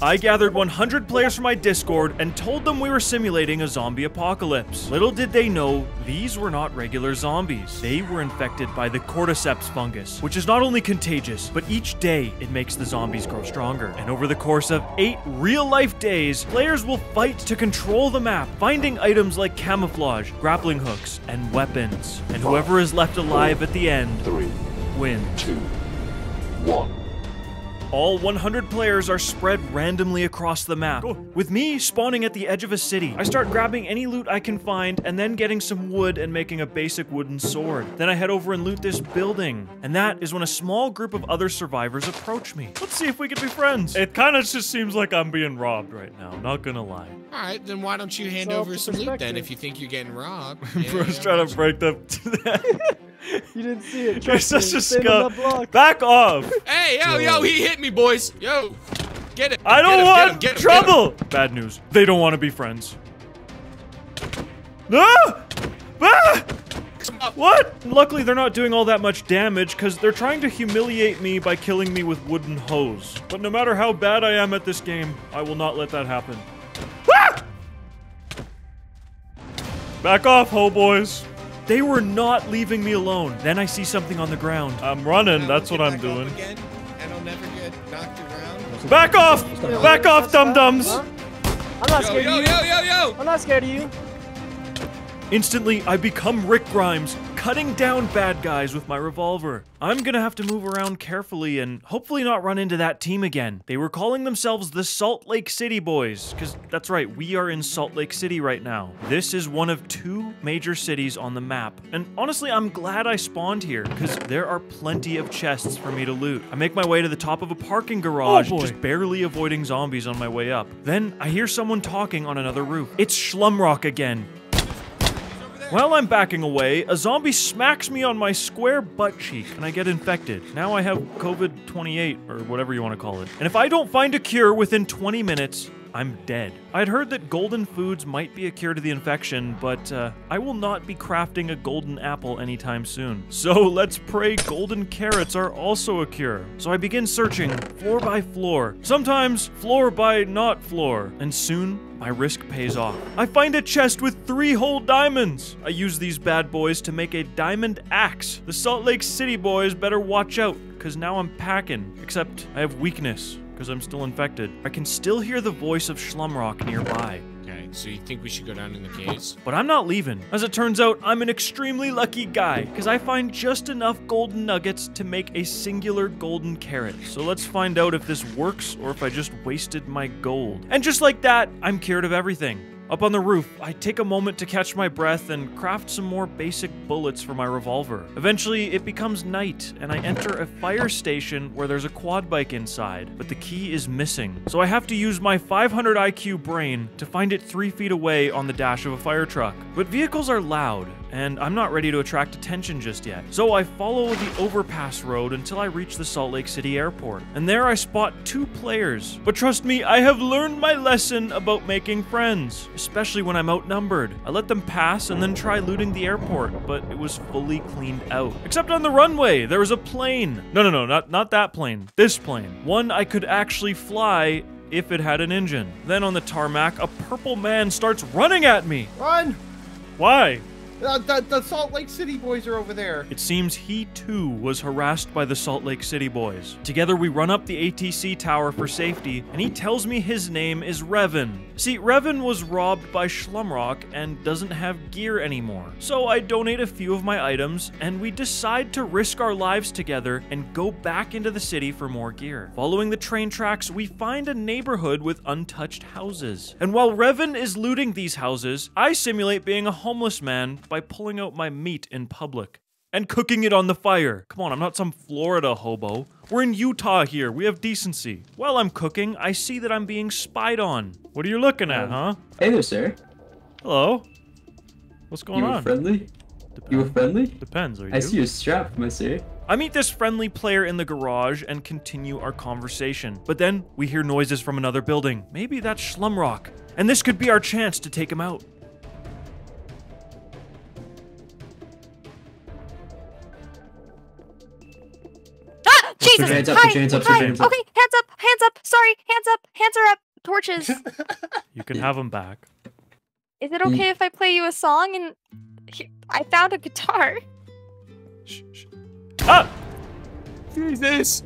I gathered 100 players from my Discord and told them we were simulating a zombie apocalypse. Little did they know, these were not regular zombies. They were infected by the cordyceps fungus, which is not only contagious, but each day it makes the zombies grow stronger. And over the course of 8 real-life days, players will fight to control the map, finding items like camouflage, grappling hooks, and weapons. And whoever is left alive at the end 3, wins. 2, 1. All 100 players are spread randomly across the map, with me spawning at the edge of a city. I start grabbing any loot I can find and then getting some wood and making a basic wooden sword. Then I head over and loot this building, and that is when a small group of other survivors approach me. Let's see if we can be friends. It kind of just seems like I'm being robbed right now, not gonna lie. All right, then why don't you hand over some loot then if you think you're getting robbed? Bro's trying to break the... You didn't see it. You're such a scum. Back off. Hey, yo, he hit me, boys. Yo, get it. I don't want get him, trouble. Bad news. They don't want to be friends. Ah! Ah! What? Luckily, they're not doing all that much damage because they're trying to humiliate me by killing me with wooden hose. But no matter how bad I am at this game, I will not let that happen. Ah! Back off, ho boys. They were not leaving me alone. Then I see something on the ground. I'm running, that's what I'm doing. Again, and I'll never get knocked around. Back off! Back off, dum-dums! Huh? I'm not scared of you. Yo! I'm not scared of you. Instantly, I become Rick Grimes, cutting down bad guys with my revolver. I'm gonna have to move around carefully and hopefully not run into that team again. They were calling themselves the Salt Lake City Boys, because that's right, we are in Salt Lake City right now. This is one of 2 major cities on the map, and honestly, I'm glad I spawned here, because there are plenty of chests for me to loot. I make my way to the top of a parking garage, just barely avoiding zombies on my way up. Then, I hear someone talking on another roof. It's Schlumrock again. While I'm backing away, a zombie smacks me on my square butt cheek, and I get infected. Now I have COVID-28, or whatever you want to call it. And if I don't find a cure within 20 minutes, I'm dead. I'd heard that golden foods might be a cure to the infection, but I will not be crafting a golden apple anytime soon. So let's pray golden carrots are also a cure. So I begin searching floor by floor, sometimes floor by not floor, and soon my risk pays off. I find a chest with 3 whole diamonds. I use these bad boys to make a diamond axe. The Salt Lake City boys better watch out, because now I'm packing. Except I have weakness, because I'm still infected. I can still hear the voice of Schlumrock nearby. Okay, so you think we should go down in the caves? But I'm not leaving. As it turns out, I'm an extremely lucky guy, because I find just enough golden nuggets to make a singular golden carrot. So let's find out if this works, or if I just wasted my gold. And just like that, I'm cured of everything. Up on the roof, I take a moment to catch my breath and craft some more basic bullets for my revolver. Eventually, it becomes night, and I enter a fire station where there's a quad bike inside, but the key is missing. So I have to use my 500 IQ brain to find it 3 feet away on the dash of a fire truck. But vehicles are loud, and I'm not ready to attract attention just yet. So I follow the overpass road until I reach the Salt Lake City airport. And there I spot 2 players. But trust me, I have learned my lesson about making friends, especially when I'm outnumbered. I let them pass and then try looting the airport, but it was fully cleaned out. Except on the runway, there was a plane. No, not that plane. This plane. One I could actually fly if it had an engine. Then on the tarmac, a purple man starts running at me. Run! Why? The Salt Lake City boys are over there. It seems he too was harassed by the Salt Lake City boys. Together we run up the ATC tower for safety, and he tells me his name is Revan. See, Revan was robbed by Schlumrock and doesn't have gear anymore. So I donate a few of my items, and we decide to risk our lives together and go back into the city for more gear. Following the train tracks, we find a neighborhood with untouched houses. And while Revan is looting these houses, I simulate being a homeless man by pulling out my meat in public and cooking it on the fire. Come on, I'm not some Florida hobo. We're in Utah here. We have decency. While I'm cooking, I see that I'm being spied on. What are you looking at, huh? Hey there, sir. Hello? What's going on? You were friendly? You were friendly? Depends, are you? I see you're strapped, my sir. I meet this friendly player in the garage and continue our conversation. But then, we hear noises from another building. Maybe that's Schlumrock. And this could be our chance to take him out. Jesus! Put your hands up, Hi! put your hands up, put your hands up. Okay, hands up! sorry. Hands up. Hands are up. Torches. You can have them back. Is it okay if I play you a song? And I found a guitar. Shh, shh. Ah! Jesus.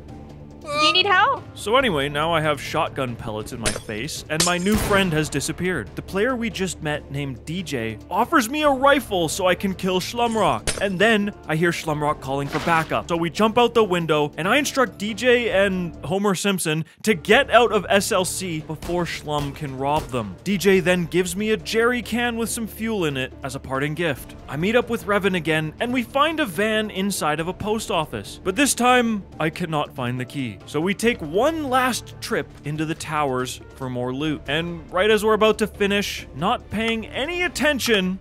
Do you need help? So anyway, now I have shotgun pellets in my face, and my new friend has disappeared. The player we just met, named DJ, offers me a rifle so I can kill Shlumrock. And then I hear Shlumrock calling for backup. So we jump out the window, and I instruct DJ and Homer Simpson to get out of SLC before Shlum can rob them. DJ then gives me a jerry can with some fuel in it as a parting gift. I meet up with Revan again, and we find a van inside of a post office. But this time, I cannot find the key. So we take one last trip into the towers for more loot. And right as we're about to finish, not paying any attention...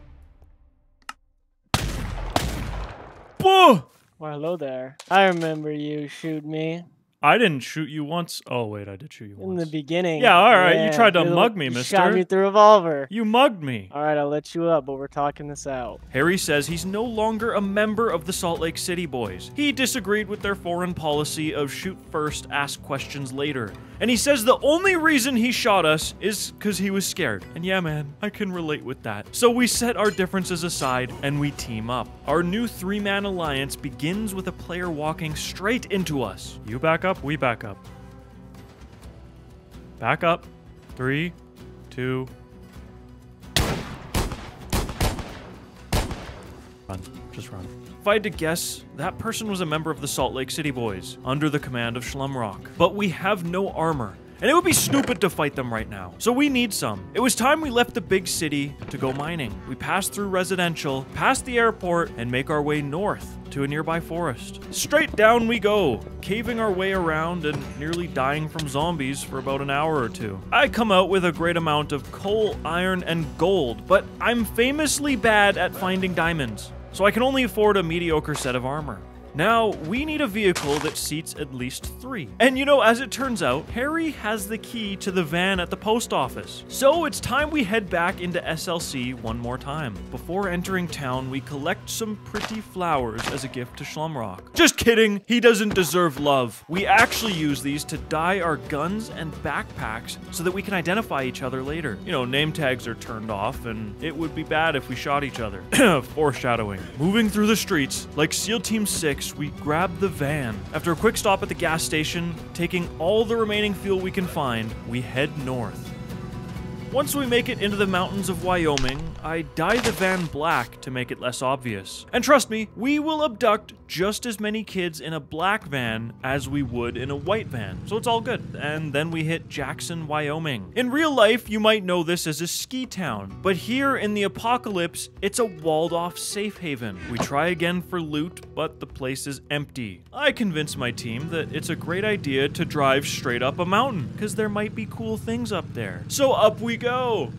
Whoa! Well, hello there. I remember you shoot me I didn't shoot you once. Oh, wait, I did shoot you in once. the beginning. Yeah, all right. Yeah, You tried to you mug me, you mister. Shot me with the revolver. You mugged me. All right, I'll let you up, but we're talking this out. Harry says he's no longer a member of the Salt Lake City Boys. He disagreed with their foreign policy of shoot first, ask questions later. And he says the only reason he shot us is because he was scared. And yeah, man, I can relate with that. So we set our differences aside and we team up. Our new 3-man alliance begins with a player walking straight into us. You back up, we back up. Back up. 3, 2. Run. Just run. If I had to guess, that person was a member of the Salt Lake City Boys, under the command of Shlumrock. But we have no armor, and it would be stupid to fight them right now. So we need some. It was time we left the big city to go mining. We passed through residential, past the airport, and make our way north to a nearby forest. Straight down we go, caving our way around and nearly dying from zombies for about an hour or two. I come out with a great amount of coal, iron, and gold, but I'm famously bad at finding diamonds, so I can only afford a mediocre set of armor. Now, we need a vehicle that seats at least 3. And you know, as it turns out, Harry has the key to the van at the post office. So it's time we head back into SLC one more time. Before entering town, we collect some pretty flowers as a gift to Shlumrock. Just kidding, he doesn't deserve love. We actually use these to dye our guns and backpacks so that we can identify each other later. You know, name tags are turned off, and it would be bad if we shot each other. Foreshadowing. Moving through the streets, like SEAL Team 6, we grab the van. After a quick stop at the gas station, taking all the remaining fuel we can find, we head north. Once we make it into the mountains of Wyoming, I dye the van black to make it less obvious. And trust me, we will abduct just as many kids in a black van as we would in a white van, so it's all good. And then we hit Jackson, Wyoming. In real life, you might know this as a ski town, but here in the apocalypse, it's a walled-off safe haven. We try again for loot, but the place is empty. I convince my team that it's a great idea to drive straight up a mountain, because there might be cool things up there. So up we go.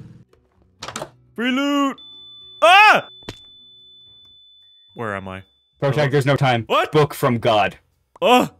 Free loot. Ah! Where am I? Protag, there's no time. What? Book from God. Oh!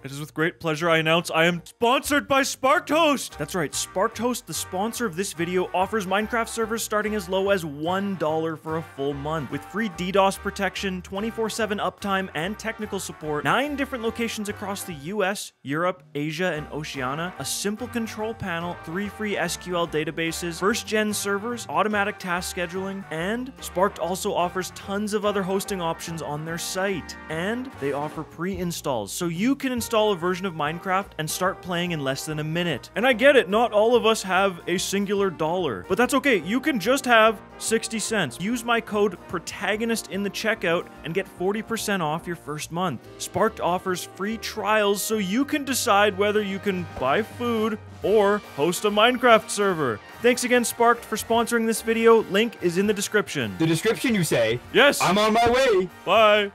It is with great pleasure I announce I am sponsored by SparkToast! That's right, SparkToast, the sponsor of this video, offers Minecraft servers starting as low as $1 for a full month, with free DDoS protection, 24/7 uptime, and technical support, 9 different locations across the US, Europe, Asia, and Oceania, a simple control panel, 3 free SQL databases, first-gen servers, automatic task scheduling, and Sparked also offers tons of other hosting options on their site. And they offer pre-installs, so you can install a version of Minecraft and start playing in less than a minute. And I get it, not all of us have a singular dollar, but that's okay. You can just have 60 cents. Use my code PROTAGONIST in the checkout and get 40% off your first month. Sparked offers free trials so you can decide whether you can buy food or host a Minecraft server. Thanks again, Sparked, for sponsoring this video. Link is in the description. The description, you say? Yes. I'm on my way. Bye.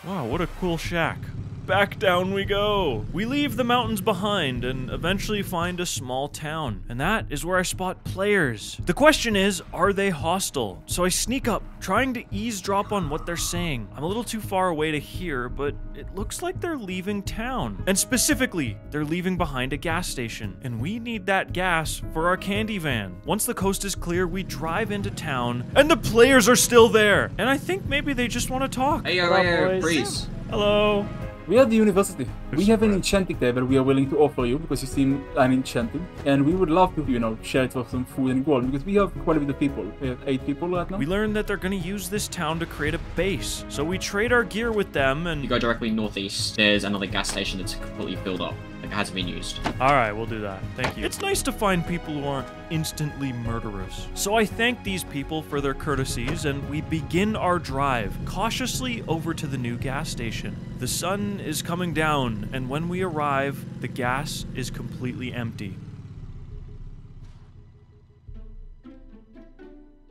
Wow, what a cool shack. Back down we go. We leave the mountains behind and eventually find a small town. And that is where I spot players. The question is, are they hostile? So I sneak up, trying to eavesdrop on what they're saying. I'm a little too far away to hear, but it looks like they're leaving town. And specifically, they're leaving behind a gas station. And we need that gas for our candy van. Once the coast is clear, we drive into town, and the players are still there. And I think maybe they just want to talk. Hey, What up, boys? Breeze. Hello. We are the university. We have an enchanting table we are willing to offer you because you seem unenchanted. And we would love to, you know, share it for some food and gold because we have quite a bit of people. We have 8 people right now. We learned that they're going to use this town to create a base. So we trade our gear with them and... You go directly northeast. There's another gas station that's completely filled up. Like, it hasn't been used. Alright, we'll do that. Thank you. It's nice to find people who aren't instantly murderous. So I thank these people for their courtesies and we begin our drive cautiously over to the new gas station. The sun is coming down and when we arrive, the gas is completely empty.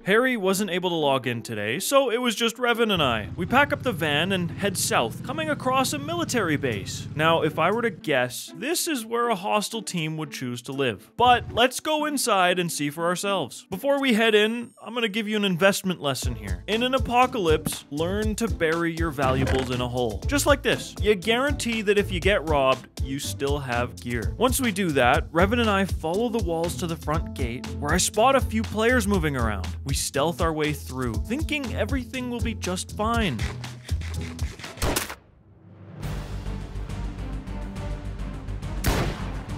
Harry wasn't able to log in today, so it was just Revan and I. We pack up the van and head south, coming across a military base. Now, if I were to guess, this is where a hostile team would choose to live. But let's go inside and see for ourselves. Before we head in, I'm gonna give you an investment lesson here. In an apocalypse, learn to bury your valuables in a hole. Just like this. You guarantee that if you get robbed, you still have gear. Once we do that, Revan and I follow the walls to the front gate, where I spot a few players moving around. We stealth our way through, thinking everything will be just fine.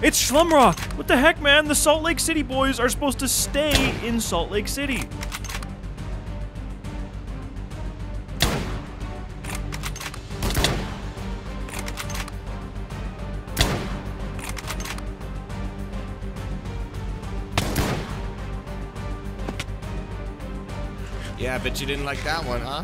It's Slumrock! What the heck, man? The Salt Lake City boys are supposed to stay in Salt Lake City. Yeah, I bet you didn't like that one, huh?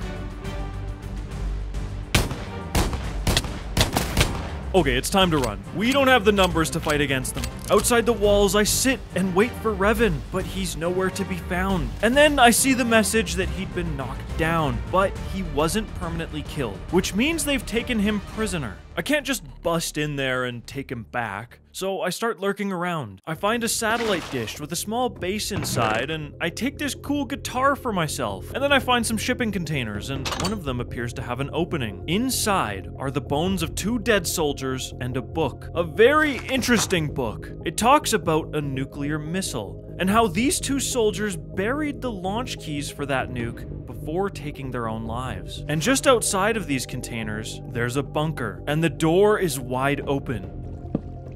Okay, it's time to run. We don't have the numbers to fight against them. Outside the walls, I sit and wait for Revan, but he's nowhere to be found. And then I see the message that he'd been knocked down, but he wasn't permanently killed, which means they've taken him prisoner. I can't just bust in there and take him back. So I start lurking around. I find a satellite dish with a small base inside, and I take this cool guitar for myself. And then I find some shipping containers, and one of them appears to have an opening. Inside are the bones of 2 dead soldiers and a book. A very interesting book. It talks about a nuclear missile, and how these 2 soldiers buried the launch keys for that nuke before taking their own lives. And just outside of these containers, there's a bunker, and the door is wide open.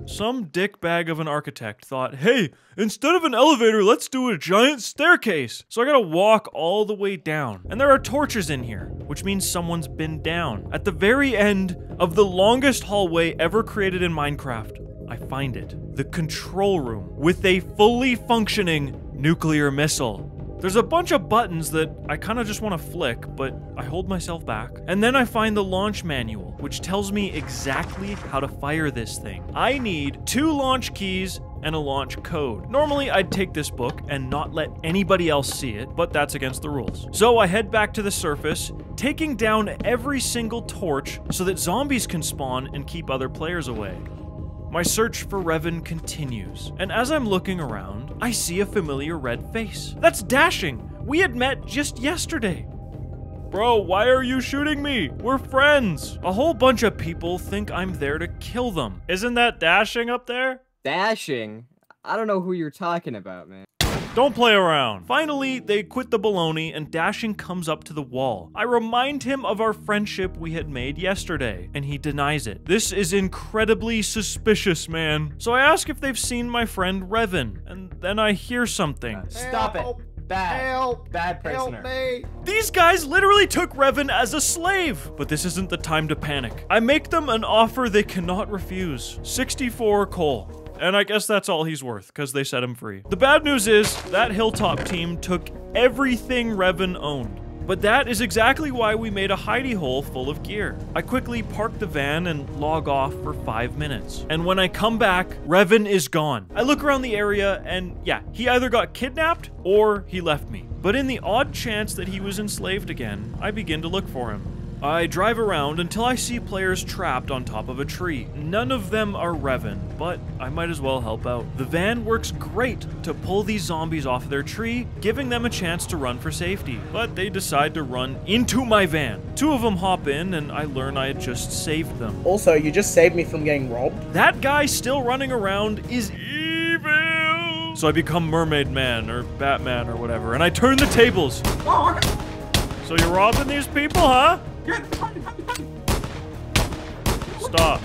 Some dickbag of an architect thought, hey, instead of an elevator, let's do a giant staircase. So I gotta walk all the way down. And there are torches in here, which means someone's been down. At the very end of the longest hallway ever created in Minecraft, I find it. The control room with a fully functioning nuclear missile. There's a bunch of buttons that I kind of just want to flick, but I hold myself back. And then I find the launch manual, which tells me exactly how to fire this thing. I need 2 launch keys and a launch code. Normally, I'd take this book and not let anybody else see it, but that's against the rules. So I head back to the surface, taking down every single torch so that zombies can spawn and keep other players away. My search for Revan continues, and as I'm looking around, I see a familiar red face. That's Dashing! We had met just yesterday! Bro, why are you shooting me? We're friends! A whole bunch of people think I'm there to kill them. Isn't that Dashing up there? Dashing? I don't know who you're talking about, man. Don't play around. Finally, they quit the baloney and Dashing comes up to the wall. I remind him of our friendship we had made yesterday, and he denies it. This is incredibly suspicious, man. So I ask if they've seen my friend Revan, and then I hear something. Stop it. Bad. Help! Bad prisoner. Help me! These guys literally took Revan as a slave! But this isn't the time to panic. I make them an offer they cannot refuse. 64 coal. And I guess that's all he's worth, because they set him free. The bad news is, that Hilltop team took everything Revan owned. But that is exactly why we made a hidey hole full of gear. I quickly park the van and log off for 5 minutes. And when I come back, Revan is gone. I look around the area and yeah, he either got kidnapped or he left me. But in the odd chance that he was enslaved again, I begin to look for him. I drive around until I see players trapped on top of a tree. None of them are Revan, but I might as well help out. The van works great to pull these zombies off their tree, giving them a chance to run for safety. But they decide to run into my van. 2 of them hop in and I learn I had just saved them. Also, you just saved me from getting robbed. That guy still running around is evil! So I become Mermaid Man or Batman or whatever, and I turn the tables. So you're robbing these people, huh? Stop.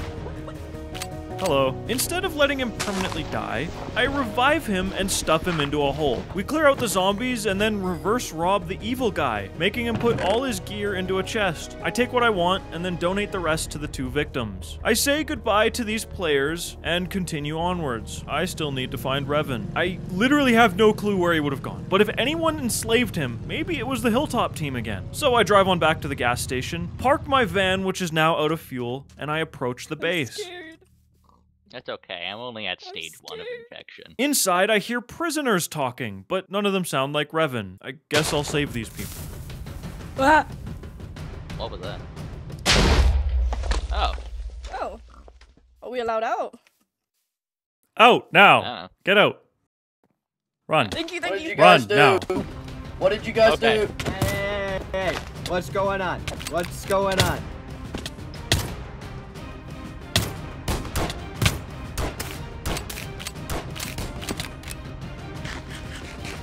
Hello. Instead of letting him permanently die, I revive him and stuff him into a hole. We clear out the zombies and then reverse rob the evil guy, making him put all his gear into a chest. I take what I want and then donate the rest to the 2 victims. I say goodbye to these players and continue onwards. I still need to find Revan. I literally have no clue where he would have gone, but if anyone enslaved him, maybe it was the Hilltop team again. So I drive on back to the gas station, park my van, which is now out of fuel, and I approach the base. That's okay, I'm only at stage 1 of infection. Inside, I hear prisoners talking, but none of them sound like Revan. I guess I'll save these people. What was that? Oh. Oh. Are we allowed out? Out, now! Get out. Run. Thank you, What did you Run, guys do? now. What did you guys do? Hey, what's going on? What's going on?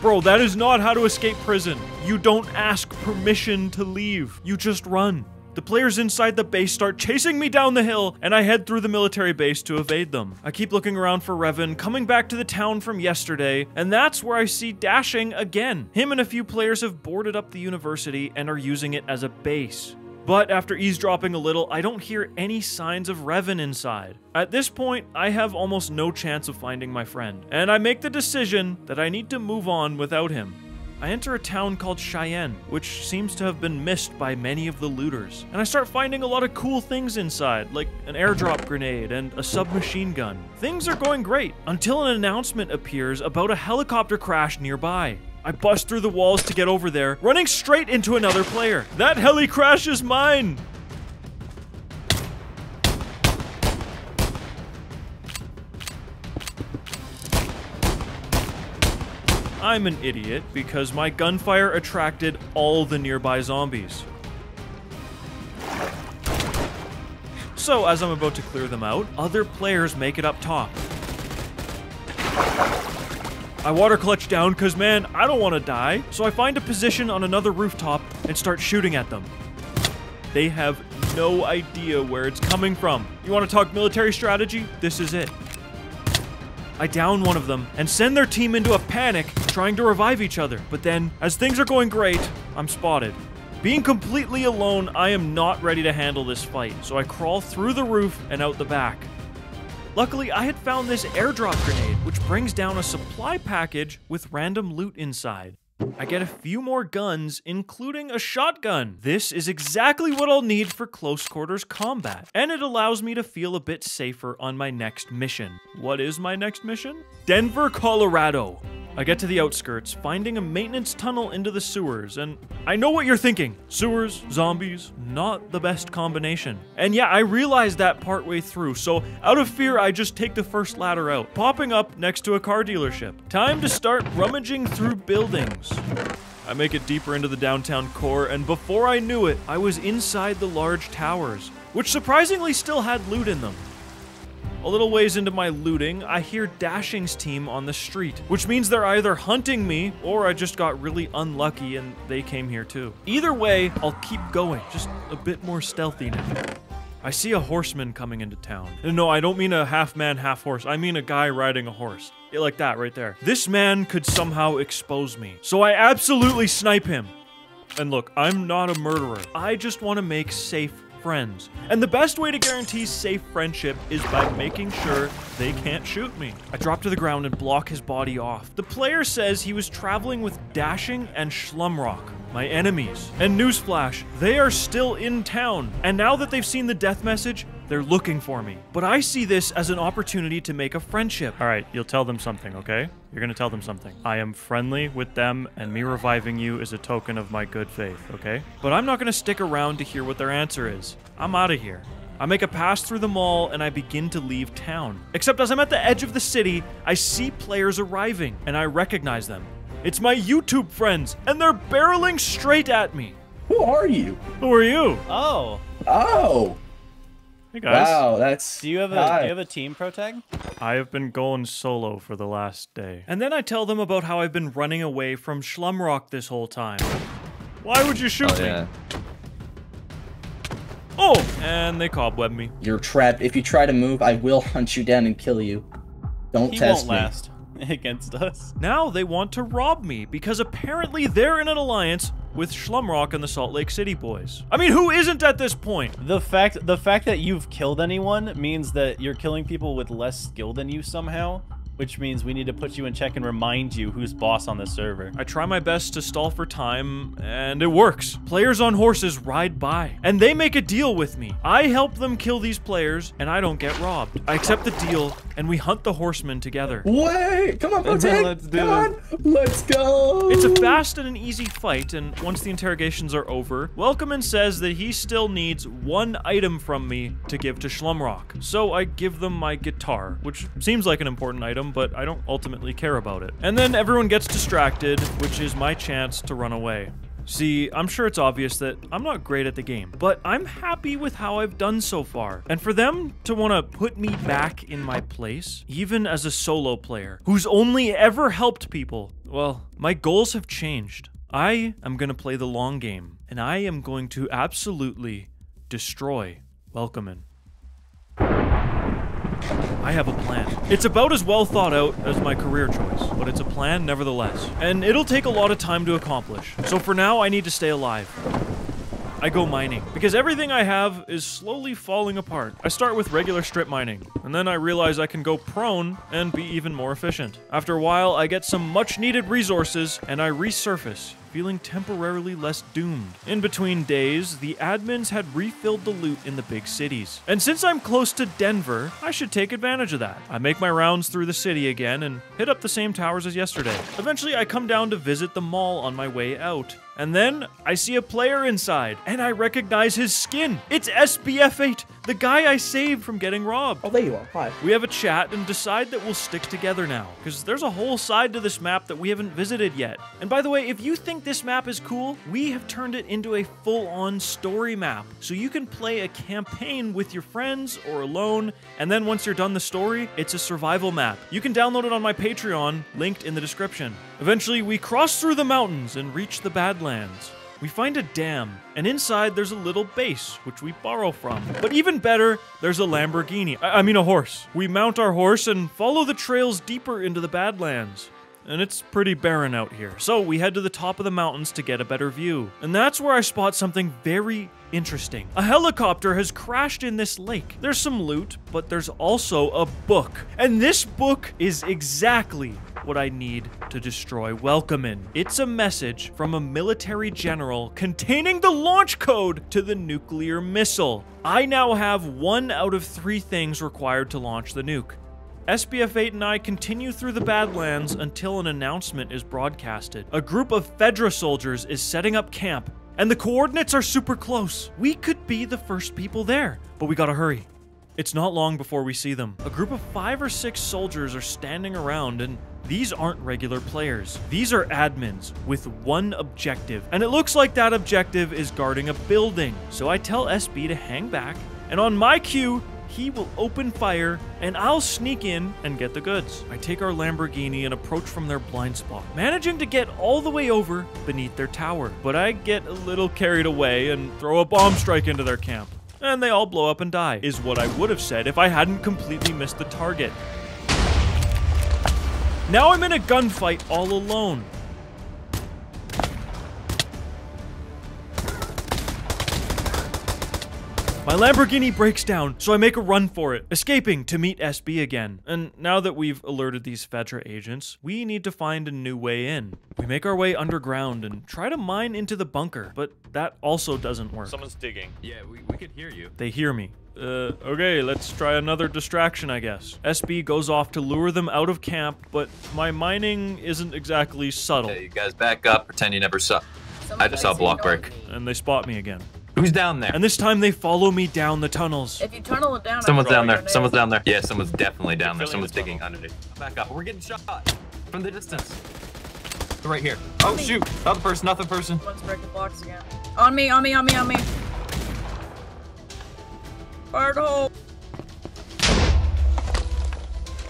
Bro, that is not how to escape prison. You don't ask permission to leave. You just run. The players inside the base start chasing me down the hill, and I head through the military base to evade them. I keep looking around for Revan, coming back to the town from yesterday, and that's where I see Dashing again. Him and a few players have boarded up the university and are using it as a base. But after eavesdropping a little, I don't hear any signs of Revan inside. At this point, I have almost no chance of finding my friend, and I make the decision that I need to move on without him. I enter a town called Cheyenne, which seems to have been missed by many of the looters, and I start finding a lot of cool things inside, like an airdrop grenade and a submachine gun. Things are going great, until an announcement appears about a helicopter crash nearby. I bust through the walls to get over there, running straight into another player. That heli crash is mine! I'm an idiot because my gunfire attracted all the nearby zombies. So as I'm about to clear them out, other players make it up top. I water clutch down because, man, I don't want to die. So I find a position on another rooftop and start shooting at them. They have no idea where it's coming from. You want to talk military strategy? This is it. I down one of them and send their team into a panic, trying to revive each other. But then, as things are going great, I'm spotted. Being completely alone, I am not ready to handle this fight, so I crawl through the roof and out the back. Luckily, I had found this airdrop grenade, which brings down a supply package with random loot inside. I get a few more guns, including a shotgun. This is exactly what I'll need for close quarters combat, and it allows me to feel a bit safer on my next mission. What is my next mission? Denver, Colorado. I get to the outskirts, finding a maintenance tunnel into the sewers, and I know what you're thinking. Sewers, zombies, not the best combination. And yeah, I realized that partway through, so out of fear, I just take the first ladder out, popping up next to a car dealership. Time to start rummaging through buildings. I make it deeper into the downtown core, and before I knew it, I was inside the large towers, which surprisingly still had loot in them. A little ways into my looting, I hear Dashing's team on the street, which means they're either hunting me or I just got really unlucky and they came here too. Either way, I'll keep going, just a bit more stealthy now. I see a horseman coming into town. No, I don't mean a half man, half horse. I mean a guy riding a horse. Yeah, like that right there. This man could somehow expose me, so I absolutely snipe him. And look, I'm not a murderer. I just want to make safe friends. And the best way to guarantee safe friendship is by making sure they can't shoot me. I drop to the ground and block his body off. The player says he was traveling with Dashing and Shlumrock, my enemies. And newsflash, they are still in town. And now that they've seen the death message, they're looking for me. But I see this as an opportunity to make a friendship. All right, you'll tell them something, okay? You're gonna tell them something. I am friendly with them, and me reviving you is a token of my good faith, okay? But I'm not gonna stick around to hear what their answer is. I'm out of here. I make a pass through the mall, and I begin to leave town. Except as I'm at the edge of the city, I see players arriving, and I recognize them. It's my YouTube friends, and they're barreling straight at me. Who are you? Who are you? Oh. Oh. Hey guys. Wow, that's... Do you have a team protag? I have been going solo for the last day. And then I tell them about how I've been running away from Shlumrock this whole time. Why would you shoot me? Oh, and they cobweb me. You're trapped. If you try to move, I will hunt you down and kill you. Don't test me. He won't last against us. Now they want to rob me because apparently they're in an alliance with Shlumrock and the Salt Lake City boys. I mean, who isn't at this point? The fact that you've killed anyone means that you're killing people with less skill than you somehow, which means we need to put you in check and remind you who's boss on the server. I try my best to stall for time, and it works. Players on horses ride by, and they make a deal with me. I help them kill these players, and I don't get robbed. I accept the deal, and we hunt the horsemen together. Wait! Come on, Protag! Come on! Let's go! It's a fast and an easy fight, and once the interrogations are over, Welcomen says that he still needs one item from me to give to Shlumrock. So I give them my guitar, which seems like an important item, but I don't ultimately care about it. And then everyone gets distracted, which is my chance to run away. See, I'm sure it's obvious that I'm not great at the game, but I'm happy with how I've done so far. And for them to want to put me back in my place, even as a solo player who's only ever helped people, well, my goals have changed. I am going to play the long game, and I am going to absolutely destroy Welcomen. I have a plan. It's about as well thought out as my career choice, but it's a plan nevertheless. And it'll take a lot of time to accomplish. So for now, I need to stay alive. I go mining, because everything I have is slowly falling apart. I start with regular strip mining, and then I realize I can go prone and be even more efficient. After a while, I get some much needed resources, and I resurface, feeling temporarily less doomed. In between days, the admins had refilled the loot in the big cities. And since I'm close to Denver, I should take advantage of that. I make my rounds through the city again and hit up the same towers as yesterday. Eventually, I come down to visit the mall on my way out. And then I see a player inside, and I recognize his skin. It's SBF8, the guy I saved from getting robbed. Oh, there you are. Hi. We have a chat and decide that we'll stick together now, because there's a whole side to this map that we haven't visited yet. And by the way, if you think this map is cool, we have turned it into a full-on story map, so you can play a campaign with your friends or alone, and then once you're done the story, it's a survival map. You can download it on my Patreon, linked in the description. Eventually, we cross through the mountains and reach the Badlands. We find a dam, and inside there's a little base, which we borrow from. But even better, there's a Lamborghini. I mean a horse. We mount our horse and follow the trails deeper into the Badlands. And it's pretty barren out here, so we head to the top of the mountains to get a better view. And that's where I spot something very interesting. A helicopter has crashed in this lake. There's some loot, but there's also a book. And this book is exactly what I need to destroy Welcomen. It's a message from a military general containing the launch code to the nuclear missile. I now have 1 out of 3 things required to launch the nuke. SBF8 and I continue through the Badlands until an announcement is broadcasted. A group of Fedra soldiers is setting up camp, and the coordinates are super close. We could be the first people there, but we gotta hurry. It's not long before we see them. A group of 5 or 6 soldiers are standing around, and these aren't regular players. These are admins with one objective, and it looks like that objective is guarding a building. So I tell SB to hang back, and on my cue, he will open fire, and I'll sneak in and get the goods. I take our Lamborghini and approach from their blind spot, managing to get all the way over beneath their tower. But I get a little carried away and throw a bomb strike into their camp. And they all blow up and die, is what I would have said if I hadn't completely missed the target. Now I'm in a gunfight all alone. My Lamborghini breaks down, so I make a run for it, escaping to meet SB again. And now that we've alerted these Fedra agents, we need to find a new way in. We make our way underground and try to mine into the bunker, but that also doesn't work. Someone's digging. Yeah, we could hear you. They hear me. Okay, let's try another distraction, I guess. SB goes off to lure them out of camp, but my mining isn't exactly subtle. Okay, you guys back up, pretend you never saw. I just saw a block break. And they spot me again. Who's down there? And this time they follow me down the tunnels. If you tunnel it down, someone's down there. Someone's down there. Yeah, someone's definitely down there. Someone's digging underneath. Back up. We're getting shot from the distance. Right here. Oh shoot! Other person. Other person. Let's break the blocks again. On me. On me. On me. On me. Fire the hole.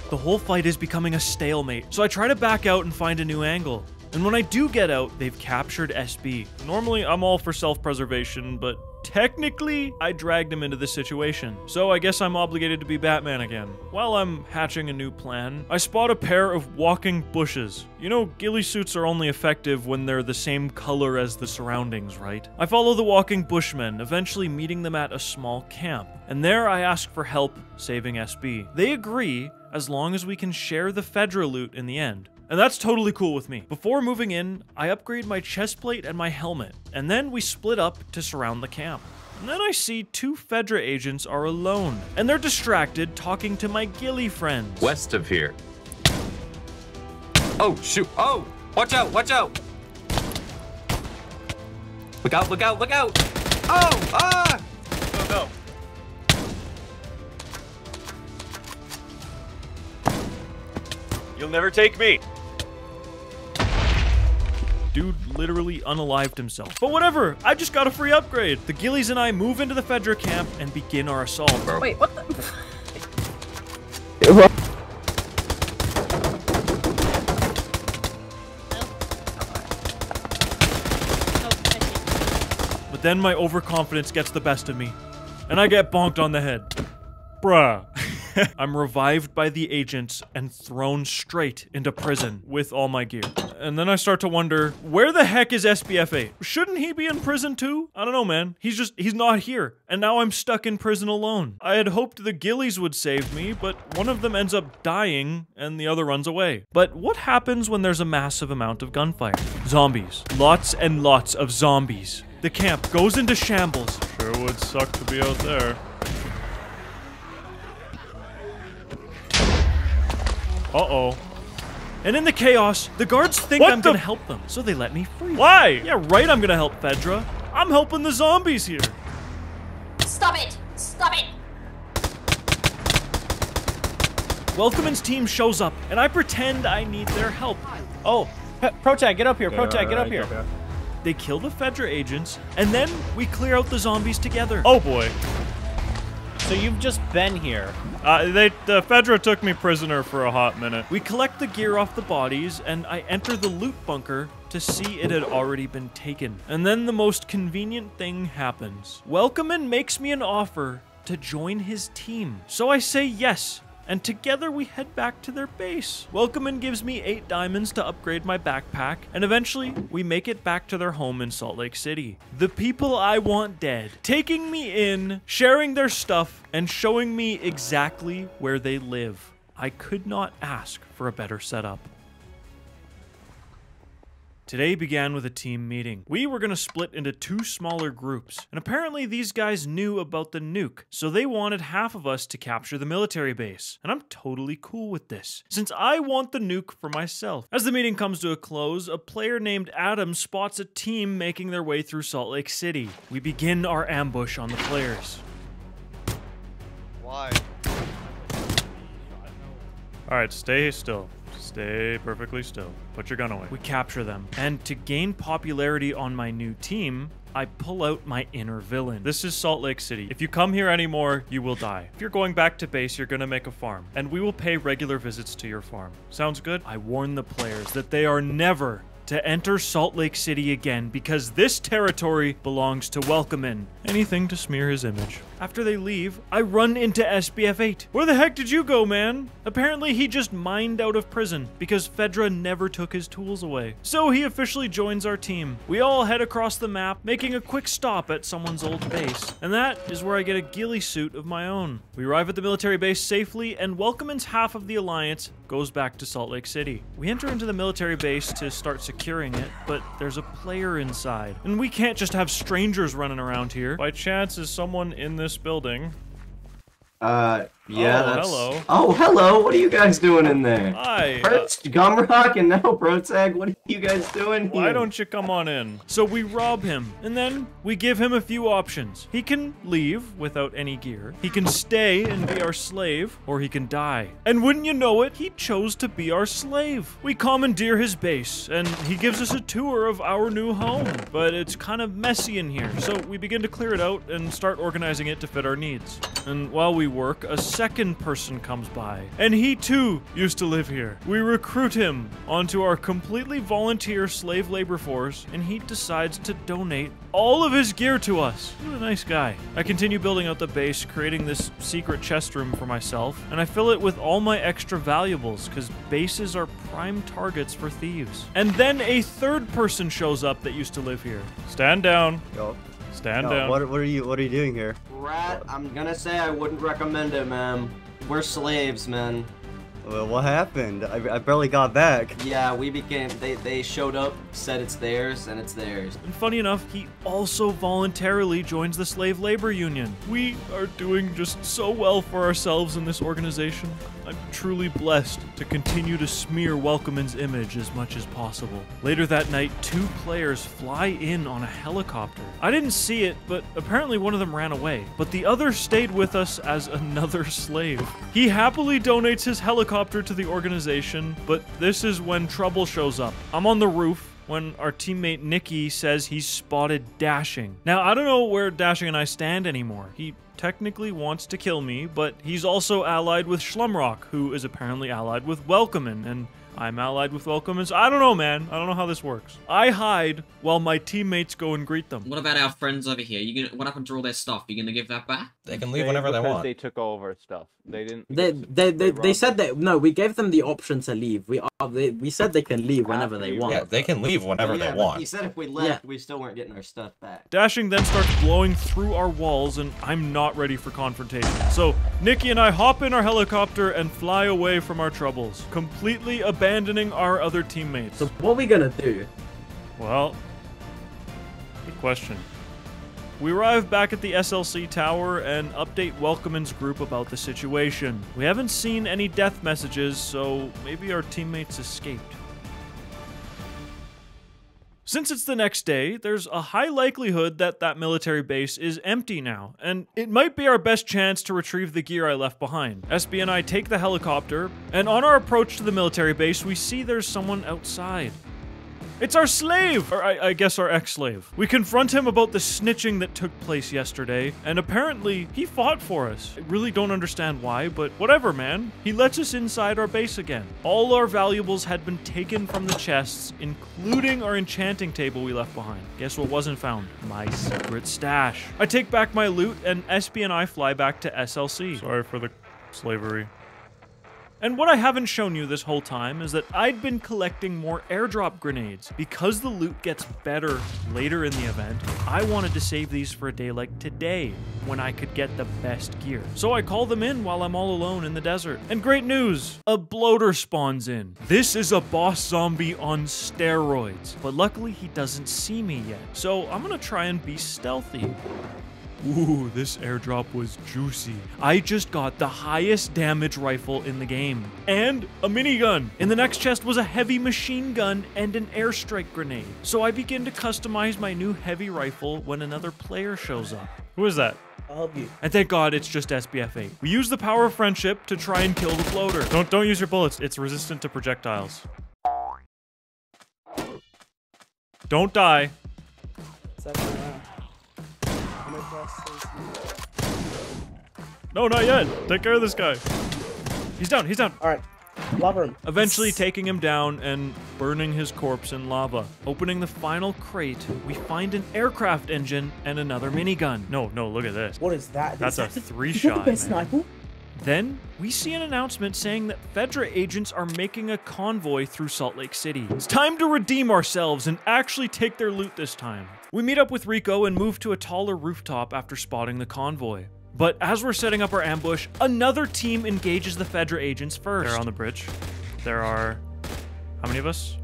The whole fight is becoming a stalemate, so I try to back out and find a new angle. And when I do get out, they've captured SB. Normally, I'm all for self-preservation, but Technically, I dragged him into this situation, so I guess I'm obligated to be Batman again. While I'm hatching a new plan, I spot a pair of walking bushes. You know, ghillie suits are only effective when they're the same color as the surroundings, right? I follow the walking bushmen, eventually meeting them at a small camp, and there I ask for help saving SB. They agree, as long as we can share the Fedra loot in the end. And that's totally cool with me. Before moving in, I upgrade my chestplate and my helmet, and then we split up to surround the camp. And then I see 2 Fedra agents are alone, and they're distracted talking to my ghillie friends. West of here. Oh, shoot. Oh, watch out, watch out. Look out, look out, look out. Oh, ah. Oh, no. You'll never take me. Dude literally unalived himself. But whatever, I just got a free upgrade. The ghillies and I move into the Fedra camp and begin our assault. Wait, what the? But then my overconfidence gets the best of me, and I get bonked on the head. Bruh. I'm revived by the agents and thrown straight into prison with all my gear. And then I start to wonder, where the heck is SBF-8? Shouldn't he be in prison too? I don't know, man. He's not here. And now I'm stuck in prison alone. I had hoped the ghillies would save me, but one of them ends up dying and the other runs away. But what happens when there's a massive amount of gunfire? Zombies. Lots and lots of zombies. The camp goes into shambles. Sure would suck to be out there. Uh-oh. And in the chaos, the guards think I'm gonna help them, so they let me free. Why? Yeah, right, I'm gonna help Fedra. I'm helping the zombies here. Stop it! Stop it! Welcome's team shows up, and I pretend I need their help. Oh, Protag, get up here. Protag, get up here. They kill the Fedra agents, and then we clear out the zombies together. Oh boy. So you've just been here. The Fedra took me prisoner for a hot minute. We collect the gear off the bodies, and I enter the loot bunker to see it had already been taken. And then the most convenient thing happens. Welcoman makes me an offer to join his team. So I say yes, and together we head back to their base. Welcoman gives me 8 diamonds to upgrade my backpack, and eventually we make it back to their home in Salt Lake City. The people I want dead, taking me in, sharing their stuff, and showing me exactly where they live. I could not ask for a better setup. Today began with a team meeting. We were gonna split into 2 smaller groups, and apparently these guys knew about the nuke, so they wanted half of us to capture the military base. And I'm totally cool with this, since I want the nuke for myself. As the meeting comes to a close, a player named Adam spots a team making their way through Salt Lake City. We begin our ambush on the players. Why? Alright, stay still. Stay perfectly still. Put your gun away. We capture them. And to gain popularity on my new team, I pull out my inner villain. This is Salt Lake City. If you come here anymore, you will die. If you're going back to base, you're gonna make a farm, and we will pay regular visits to your farm. Sounds good? I warn the players that they are never to enter Salt Lake City again, because this territory belongs to Welcoman. Anything to smear his image. After they leave, I run into SBF-8. Where the heck did you go, man? Apparently he just mined out of prison because Fedra never took his tools away. So he officially joins our team. We all head across the map, making a quick stop at someone's old base. And that is where I get a ghillie suit of my own. We arrive at the military base safely, and Welcoman's half of the Alliance goes back to Salt Lake City. We enter into the military base to start securing it, but there's a player inside. And we can't just have strangers running around here. By chance, is someone in this building? Yeah, oh, that's... hello. Oh, hello! What are you guys doing in there? Hi. First Gumrock and now Protag, what are you guys doing here? Why don't you come on in? So we rob him, and then we give him a few options. He can leave without any gear, he can stay and be our slave, or he can die. And wouldn't you know it, he chose to be our slave. We commandeer his base, and he gives us a tour of our new home. But it's kind of messy in here, so we begin to clear it out and start organizing it to fit our needs. And while we work, a second person comes by, and he too used to live here. We recruit him onto our completely volunteer slave labor force, and he decides to donate all of his gear to us. What a nice guy. I continue building out the base, creating this secret chest room for myself, and I fill it with all my extra valuables, because bases are prime targets for thieves. And then a third person shows up that used to live here. Stand down. Yo. Stand down. What are you doing here? Rat, I'm gonna say I wouldn't recommend it, man. We're slaves, man. Well, what happened? I barely got back. Yeah, we became, they showed up, said it's theirs, and it's theirs. And funny enough, he also voluntarily joins the slave labor union. We are doing just so well for ourselves in this organization. I'm truly blessed to continue to smear Welcoman's image as much as possible. Later that night, 2 players fly in on a helicopter. I didn't see it, but apparently one of them ran away. But the other stayed with us as another slave. He happily donates his helicopter to the organization, but this is when trouble shows up. I'm on the roof when our teammate Nikki says he's spotted Dashing. Now, I don't know where Dashing and I stand anymore. He technically wants to kill me, but he's also allied with Schlumrock, who is apparently allied with Welcoman, and I'm allied with Welcoman, so I don't know, man. I don't know how this works. I hide while my teammates go and greet them. What about our friends over here? What happened to all their stuff? You gonna give that back? They can leave whenever they want. They took all of our stuff. They didn't. They said that no. We gave them the option to leave. We said they can leave whenever they want. Yeah, they can leave whenever they want. He said if we left, we still weren't getting our stuff back. Dashing then starts blowing through our walls, and I'm not ready for confrontation. So Nikki and I hop in our helicopter and fly away from our troubles, completely abandoning our other teammates. So what are we gonna do? Well, good question. We arrive back at the SLC tower and update Welcoman's group about the situation. We haven't seen any death messages, so maybe our teammates escaped. Since it's the next day, there's a high likelihood that that military base is empty now, and it might be our best chance to retrieve the gear I left behind. SB and I take the helicopter, and on our approach to the military base, we see there's someone outside. It's our slave! Or I guess our ex-slave. We confront him about the snitching that took place yesterday, and apparently he fought for us. I really don't understand why, but whatever, man. He lets us inside our base again. All our valuables had been taken from the chests, including our enchanting table we left behind. Guess what wasn't found? My secret stash. I take back my loot, and SB and I fly back to SLC. Sorry for the slavery. And what I haven't shown you this whole time is that I'd been collecting more airdrop grenades. Because the loot gets better later in the event, I wanted to save these for a day like today, when I could get the best gear. So I call them in while I'm all alone in the desert. And great news! A bloater spawns in. This is a boss zombie on steroids. But luckily he doesn't see me yet. So I'm gonna try and be stealthy. Ooh, this airdrop was juicy. I just got the highest damage rifle in the game. And a minigun. In the next chest was a heavy machine gun and an airstrike grenade. So I begin to customize my new heavy rifle when another player shows up. Who is that? I'll help you. And thank God it's just SBF8. We use the power of friendship to try and kill the floater. Don't use your bullets. It's resistant to projectiles. Don't die. No, not yet. Take care of this guy. He's down. He's down. All right. Lava him. Eventually taking him down and burning his corpse in lava. Opening the final crate, we find an aircraft engine and another minigun. No, look at this. What is that? That's a 3-shot, man. Sniper? Then, we see an announcement saying that Fedra agents are making a convoy through Salt Lake City. It's time to redeem ourselves and actually take their loot this time. We meet up with Rico and move to a taller rooftop after spotting the convoy. But as we're setting up our ambush, another team engages the Fedra agents first. They're on the bridge. There are... how many of us?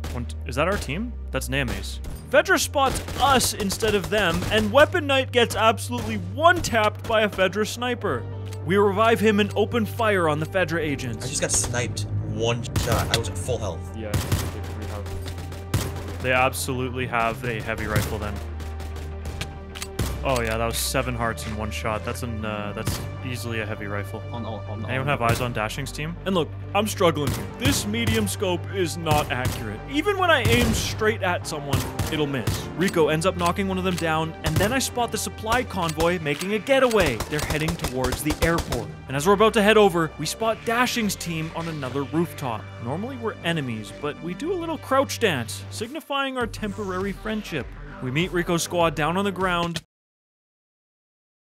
Is that our team? That's Name's. Fedra spots us instead of them, and Weapon Knight gets absolutely one-tapped by a Fedra sniper. We revive him and open fire on the Fedra agents. I just got sniped. One shot. I was at full health. Yeah, they absolutely have a heavy rifle then. Oh yeah, that was 7 hearts in one shot. That's easily a heavy rifle. Anyone have eyes on Dashing's team? And look, I'm struggling here. This medium scope is not accurate. Even when I aim straight at someone, it'll miss. Rico ends up knocking one of them down, and then I spot the supply convoy making a getaway. They're heading towards the airport. And as we're about to head over, we spot Dashing's team on another rooftop. Normally we're enemies, but we do a little crouch dance, signifying our temporary friendship. We meet Rico's squad down on the ground,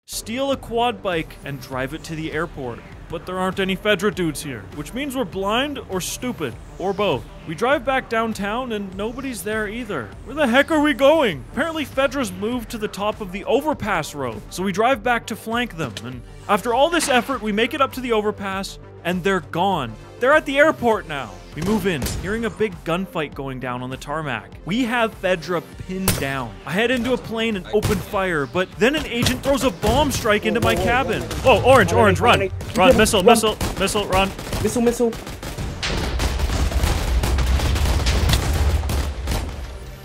steal a quad bike, and drive it to the airport. But there aren't any Fedra dudes here, which means we're blind or stupid, or both. We drive back downtown and nobody's there either. Where the heck are we going? Apparently Fedra's moved to the top of the overpass road, so we drive back to flank them, and after all this effort, we make it up to the overpass, and they're gone. They're at the airport now. We move in, hearing a big gunfight going down on the tarmac. We have Fedra pinned down. I head into a plane and open fire, but then an agent throws a bomb strike into my cabin. Oh, orange, run. Run, missile, run. Missile.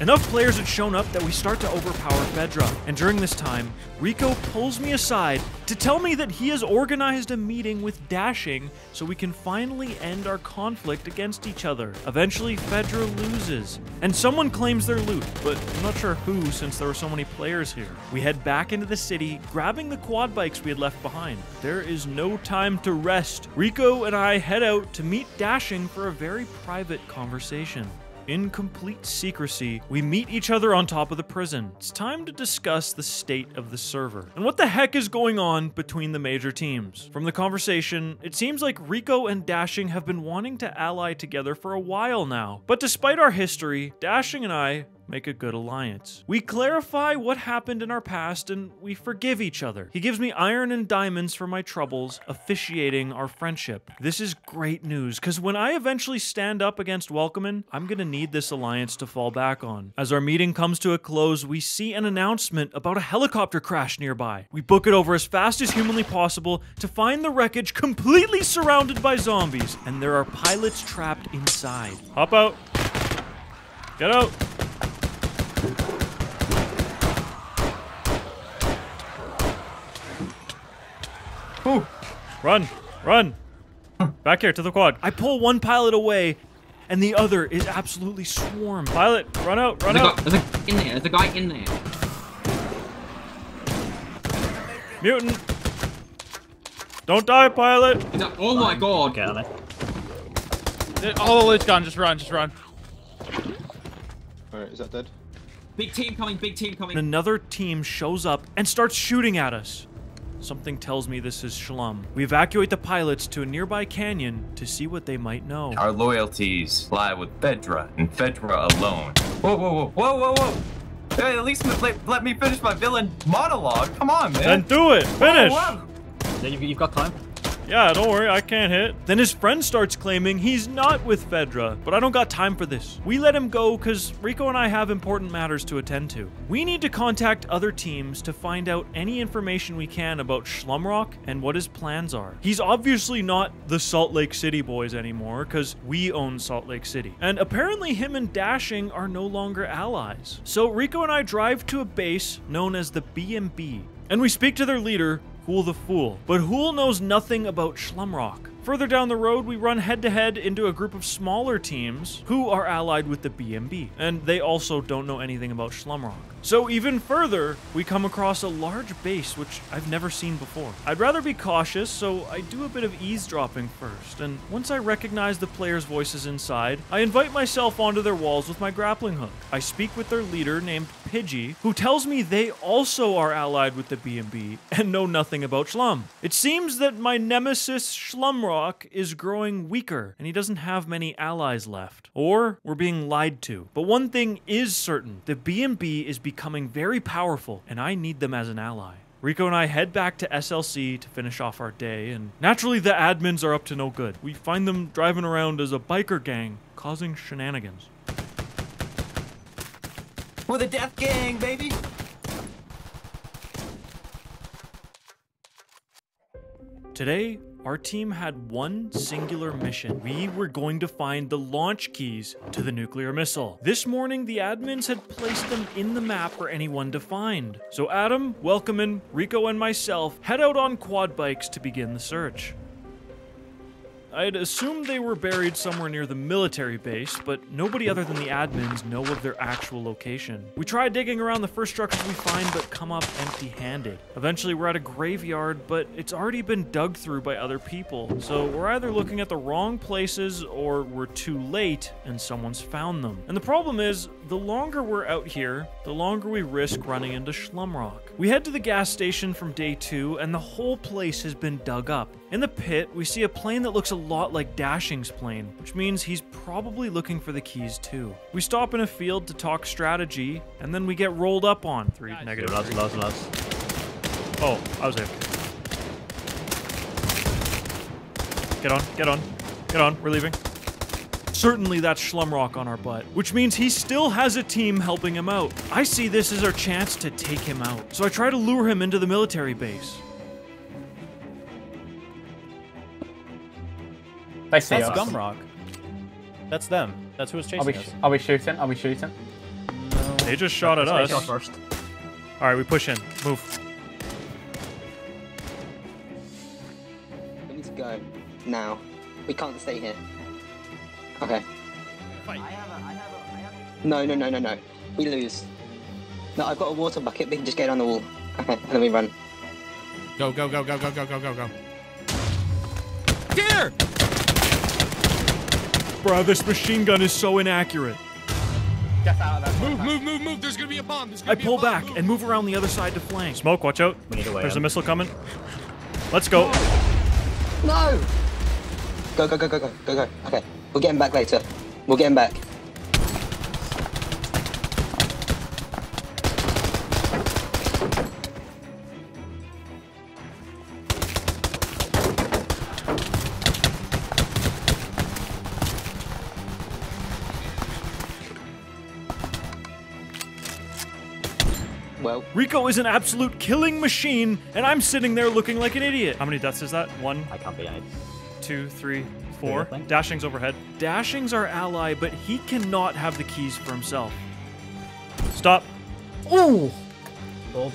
Enough players had shown up that we start to overpower Fedra, and during this time, Rico pulls me aside to tell me that he has organized a meeting with Dashing so we can finally end our conflict against each other. Eventually, Fedra loses, and someone claims their loot, but I'm not sure who since there were so many players here. We head back into the city, grabbing the quad bikes we had left behind. There is no time to rest. Rico and I head out to meet Dashing for a very private conversation. In complete secrecy, we meet each other on top of the prison. It's time to discuss the state of the server and what the heck is going on between the major teams. From the conversation, it seems like Rico and Dashing have been wanting to ally together for a while now. But despite our history, Dashing and I make a good alliance. We clarify what happened in our past and we forgive each other. He gives me iron and diamonds for my troubles, officiating our friendship. This is great news, because when I eventually stand up against Welcomin', I'm gonna need this alliance to fall back on. As our meeting comes to a close, we see an announcement about a helicopter crash nearby. We book it over as fast as humanly possible to find the wreckage completely surrounded by zombies, and there are pilots trapped inside. Hop out. Get out. Ooh. Run. Back here to the quad. I pull one pilot away, and the other is absolutely swarmed. Pilot, run out. There's a guy in there. Mutant. Don't die, pilot. Oh my god. All the loot's gone. Just run. Alright, is that dead? Big team coming. Another team shows up and starts shooting at us. Something tells me this is Shlum. We evacuate the pilots to a nearby canyon to see what they might know. Our loyalties lie with Fedra and Fedra alone. Whoa. Hey, at least let me finish my villain monologue. Come on, man. Then do it. Finish. Whoa. Yeah, you've got time. Yeah, don't worry, I can't hit. Then his friend starts claiming he's not with Fedra, but I don't got time for this. We let him go because Rico and I have important matters to attend to. We need to contact other teams to find out any information we can about Shlumrock and what his plans are. He's obviously not the Salt Lake City boys anymore because we own Salt Lake City. And apparently him and Dashing are no longer allies. So Rico and I drive to a base known as the B&B, and we speak to their leader, Hool the Fool. But Hool knows nothing about Shlumrock. Further down the road, we run head-to-head into a group of smaller teams who are allied with the B&B, and they also don't know anything about Shlumrock. So even further, we come across a large base which I've never seen before. I'd rather be cautious, so I do a bit of eavesdropping first, and once I recognize the players' voices inside, I invite myself onto their walls with my grappling hook. I speak with their leader named Pidgey, who tells me they also are allied with the B&B and know nothing about Shlum. It seems that my nemesis Shlumrock is growing weaker, and he doesn't have many allies left. Or we're being lied to. But one thing is certain, the B&B is becoming very powerful, and I need them as an ally. Rico and I head back to SLC to finish off our day, and naturally the admins are up to no good. We find them driving around as a biker gang, causing shenanigans. We're the Death Gang, baby! Today, Our team had one singular mission. We were going to find the launch keys to the nuclear missile. This morning, the admins had placed them in the map for anyone to find. So Adam, Welcome, Rico, and myself head out on quad bikes to begin the search. I had assumed they were buried somewhere near the military base, but nobody other than the admins know of their actual location. We try digging around the first structures we find, but come up empty-handed. Eventually, we're at a graveyard, but it's already been dug through by other people. So we're either looking at the wrong places, or we're too late and someone's found them. And the problem is, the longer we're out here, the longer we risk running into Schlumrock. We head to the gas station from day 2, and the whole place has been dug up. In the pit, we see a plane that looks a lot like Dashing's plane, which means he's probably looking for the keys too. We stop in a field to talk strategy, and then we get rolled up on. 3 negative. Lost. Oh, I was there. Get on, we're leaving. Certainly that's Schlumrock on our butt, which means he still has a team helping him out. I see this as our chance to take him out, so I try to lure him into the military base. That's Scumrock. That's them. That's who was chasing us. Are we shooting? Are we shooting? No. They just shot at us. Shot first. Alright, we push in. Move. We need to go. Now. We can't stay here. Okay. Fight. No. We lose. No, I've got a water bucket. We can just get on the wall. Okay, and then we run. Go. Here! Bro, this machine gun is so inaccurate. Get out of that. Move. There's gonna be a bomb. I pull back and move around the other side to flank. Smoke, watch out. We need a way There's in. a missile coming. Let's go. No! Go. Okay, we'll get him back later. We'll get him back. Well, Rico is an absolute killing machine, and I'm sitting there looking like an idiot. How many deaths is that? 1, I can't be on it. 2, 3, 4. Dashing's overhead. Dashing's our ally, but he cannot have the keys for himself. Stop. Ooh! Hold.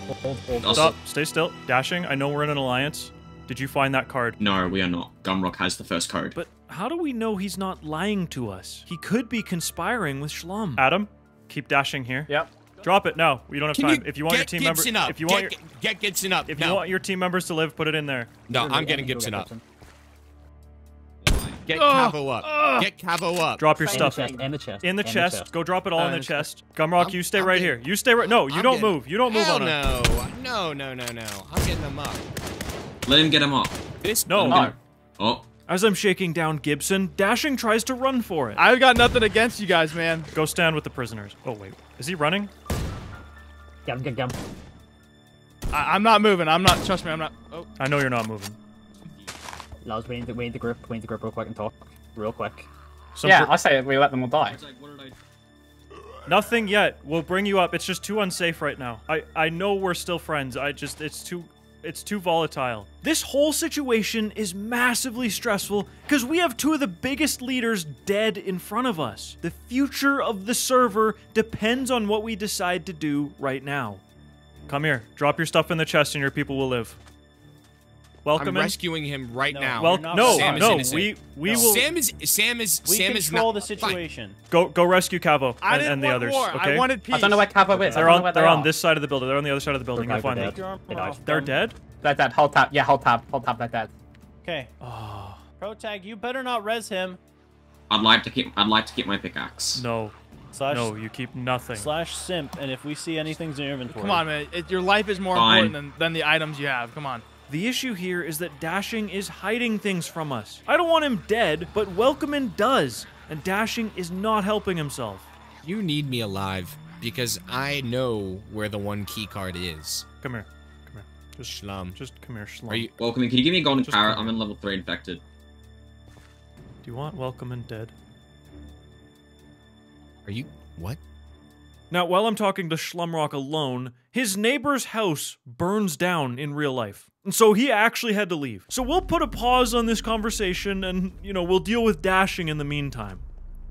Stop. Stay still. Dashing, I know we're in an alliance. Did you find that card? No, we are not. Gumrock has the first code. But how do we know he's not lying to us? He could be conspiring with Schlum. Adam, keep Dashing here. Yep. Drop it. No, we don't have time. If you want your team members, if you want get Gibson up. If you want your team members to live, put it in there. No, I'm getting Gibson up. Get Cavo up. Get Cavo up. Drop your stuff. In the chest. In the chest. Go drop it all in the chest. Gumrock, you stay right here. You stay right. No, you don't move. You don't move on him. No. I'm getting them up. Let him get him up. No. Oh. As I'm shaking down Gibson, Dashing tries to run for it. I've got nothing against you guys, man. Go stand with the prisoners. Oh, wait. Is he running? Get him. I'm not moving. Trust me, I'm not. Oh. I know you're not moving. Laws, we need to grip real quick and talk. Real quick. I say we let them all die. Nothing yet. We'll bring you up. It's just too unsafe right now. I know we're still friends. It's too volatile. This whole situation is massively stressful because we have 2 of the biggest leaders dead in front of us. The future of the server depends on what we decide to do right now. Come here. Drop your stuff in the chest and your people will live. Welcome I'm in. rescuing him right now. Well, no. We will. Sam is control not the situation. Go rescue Cavo and the others. War. Okay. I wanted peace. I don't know where Cavo is. They're on this side of the building. They're on the other side of the building. You'll find them. They're dead? Like that. Hold tab. Yeah, hold tab like that. Okay. Protag, you better not res him. I'd like to keep my pickaxe. No. No, you keep nothing. /simp, and if we see anything's in your inventory. Come on, man. Your life is more important than the items you have. Come on. The issue here is that Dashing is hiding things from us. I don't want him dead, but Welcome does, and Dashing is not helping himself. You need me alive, because I know where the 1 key card is. Come here. Just Schlum. Just come here, Schlum. Are you Welcome? Can you give me a golden carrot? I'm in level 3 infected. Do you want Welcome dead? Are you what? Now, while I'm talking to Schlumrock alone, his neighbor's house burns down in real life. And so he actually had to leave. So we'll put a pause on this conversation and, we'll deal with Dashing in the meantime.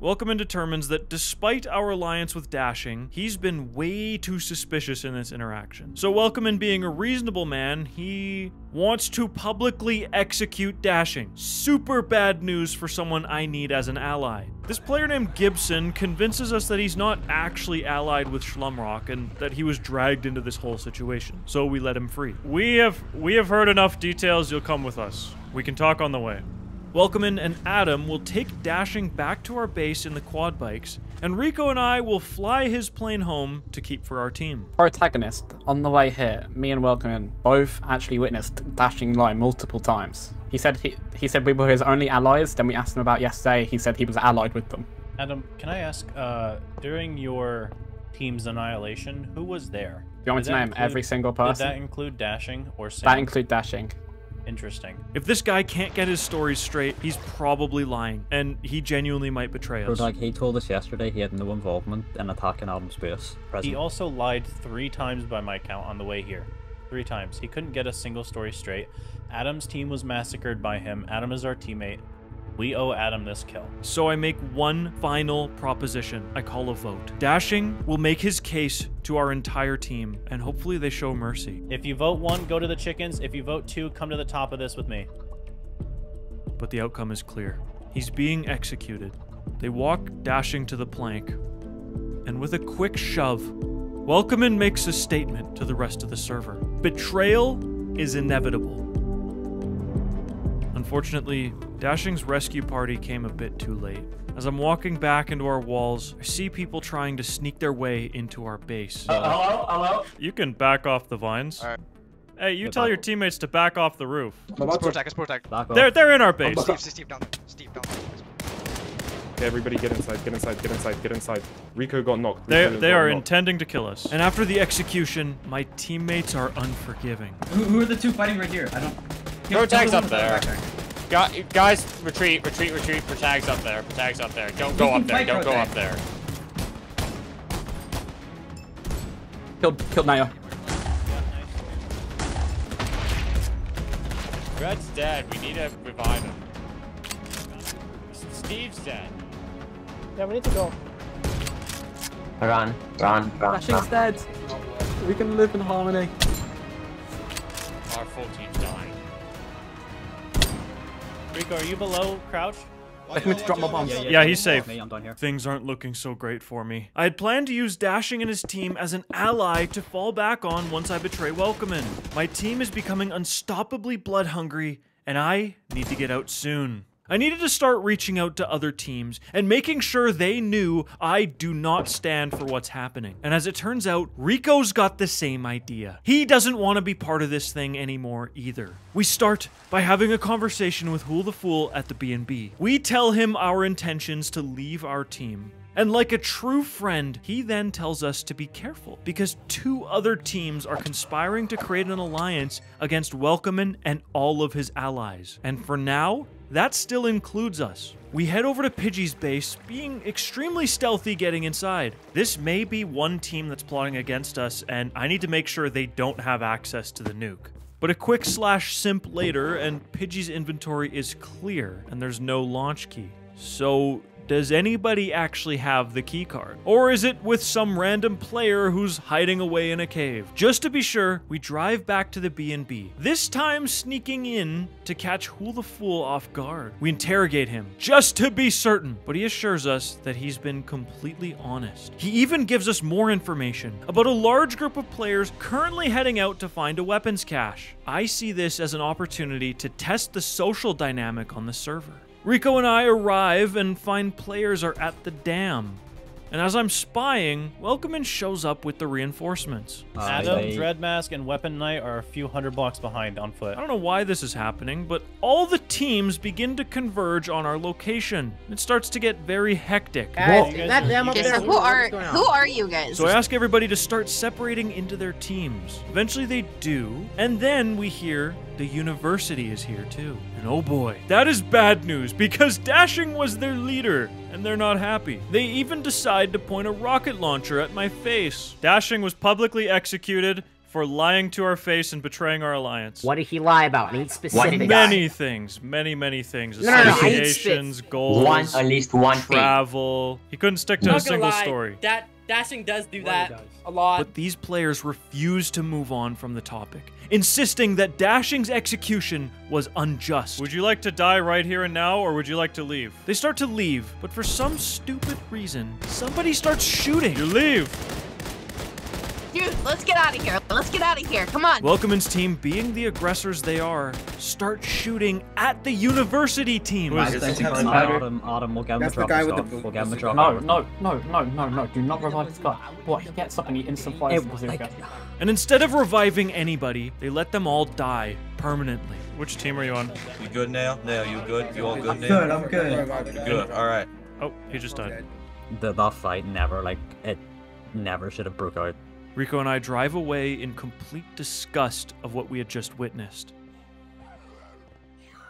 Welcomin determines that despite our alliance with Dashing, he's been way too suspicious in this interaction. So Welcomin, being a reasonable man, he wants to publicly execute Dashing. Super bad news for someone I need as an ally. This player named Gibson convinces us that he's not actually allied with Schlumrock and that he was dragged into this whole situation. So we let him free. We have heard enough details. You'll come with us. We can talk on the way. Welcomin and Adam will take Dashing back to our base in the quad bikes, and Rico and I will fly his plane home to keep for our team. Protagonist, on the way here, me and Welcomin both actually witnessed Dashing lie multiple times. He said we were his only allies, then we asked him about yesterday, he said he was allied with them. Adam, can I ask, during your team's annihilation, who was there? Do you want me to name every single person? Did that include Dashing or Sam? That include Dashing. Interesting. If this guy can't get his stories straight, he's probably lying, and he genuinely might betray us. Like, he told us yesterday he had no involvement in attacking Adam's base. He also lied 3 times by my count on the way here. 3 times. He couldn't get a single story straight. Adam's team was massacred by him. Adam is our teammate. We owe Adam this kill. So I make one final proposition. I call a vote. Dashing will make his case to our entire team, and hopefully they show mercy. If you vote 1, go to the chickens. If you vote 2, come to the top of this with me. But the outcome is clear. He's being executed. They walk Dashing to the plank, and with a quick shove, Welcomin makes a statement to the rest of the server. Betrayal is inevitable. Unfortunately, Dashing's rescue party came a bit too late. As I'm walking back into our walls, I see people trying to sneak their way into our base. Hello? You can back off the vines. Alright. Hey, you tell your teammates to back off the roof. It's pro tag. They're in our base. Steve down there. Steve down there. Okay, everybody get inside, get inside, get inside, get inside. Rico got knocked. They are intending to kill us. And after the execution, my teammates are unforgiving. Who are the 2 fighting right here? I don't... Pro tag's up there. Guys, retreat. Protag's up there. Protag's up there. Don't go up there. Don't go up there. Killed Naya. Red's dead. We need to revive him. Steve's dead. Yeah, we need to go. Run. Dashing's dead. We can live in harmony. Our full team's dying. Rico, are you below crouch? I can drop my bomb. Yeah, he's safe. I'm down here. Things aren't looking so great for me. I had planned to use Dashing and his team as an ally to fall back on once I betray Welcomin. My team is becoming unstoppably blood hungry, and I need to get out soon. I needed to start reaching out to other teams and making sure they knew I do not stand for what's happening. And as it turns out, Rico's got the same idea. He doesn't want to be part of this thing anymore either. We start by having a conversation with Hool the Fool at the B&B. We tell him our intentions to leave our team. And like a true friend, he then tells us to be careful because 2 other teams are conspiring to create an alliance against Welcomin and all of his allies. And for now, that still includes us. We head over to Pidgey's base, being extremely stealthy getting inside. This may be one team that's plotting against us, and I need to make sure they don't have access to the nuke. But a quick /simp later, and Pidgey's inventory is clear, and there's no launch key. So does anybody actually have the key card? Or is it with some random player who's hiding away in a cave? Just to be sure, we drive back to the B&B, this time sneaking in to catch Hool the Fool off guard. We interrogate him, just to be certain, but he assures us that he's been completely honest. He even gives us more information about a large group of players currently heading out to find a weapons cache. I see this as an opportunity to test the social dynamic on the server. Rico and I arrive and find players are at the dam. And as I'm spying, Welcomin shows up with the reinforcements. Adam, Dreadmask, and Weapon Knight are a few 100 blocks behind on foot. I don't know why this is happening, but all the teams begin to converge on our location. It starts to get very hectic. Who are you guys? So I ask everybody to start separating into their teams. Eventually they do, and then we hear the university is here too. And oh boy, that is bad news because Dashing was their leader. and they're not happy. They even decide to point a rocket launcher at my face. Dashing was publicly executed for lying to our face and betraying our alliance. What did he lie about? I need specifics. Many things. Many things. No, I need Associations, goals, at least one travel. He couldn't stick to a single story. Dashing does do that a lot. But these players refuse to move on from the topic, insisting that Dashing's execution was unjust. Would you like to die right here and now, or would you like to leave? They start to leave, but for some stupid reason, somebody starts shooting. You leave. Dude, let's get out of here. Let's get out of here. Come on. Welcome's team, being the aggressors they are, start shooting at the university team. Adam, we'll get him the drop. We'll get him the drop. No. Do not revive this guy. What? He gets up and he instant fires. And instead of reviving anybody, they let them all die permanently. Which team are you on? You good now? Now you good? You all good now? I'm good. Good. All right. Oh, he just died. That fight never should have broke out. Rico and I drive away in complete disgust of what we had just witnessed.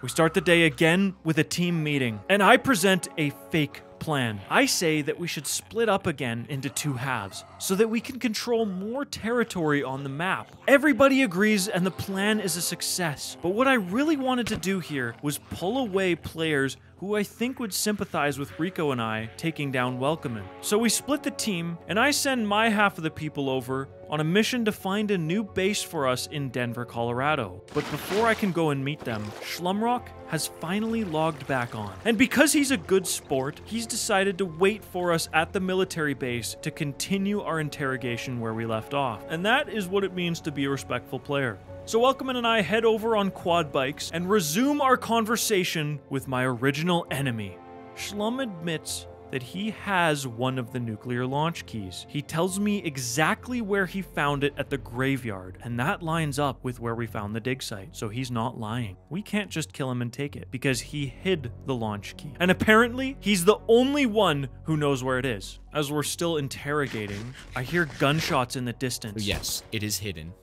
We start the day again with a team meeting, and I present a fake plan. I say that we should split up again into 2 halves so that we can control more territory on the map. Everybody agrees and the plan is a success. But what I really wanted to do here was pull away players who I think would sympathize with Rico and I taking down Welcomin. So we split the team, and I send my half of the people over on a mission to find a new base for us in Denver, Colorado. But before I can go and meet them, Shlumrock has finally logged back on. And because he's a good sport, he's decided to wait for us at the military base to continue our interrogation where we left off. And that is what it means to be a respectful player. So Welcomin and I head over on quad bikes and resume our conversation with my original enemy. Shlum admits that he has one of the nuclear launch keys. He tells me exactly where he found it at the graveyard, and that lines up with where we found the dig site, so he's not lying. We can't just kill him and take it, because he hid the launch key. And apparently, he's the only one who knows where it is. As we're still interrogating, I hear gunshots in the distance. Yes, it is hidden.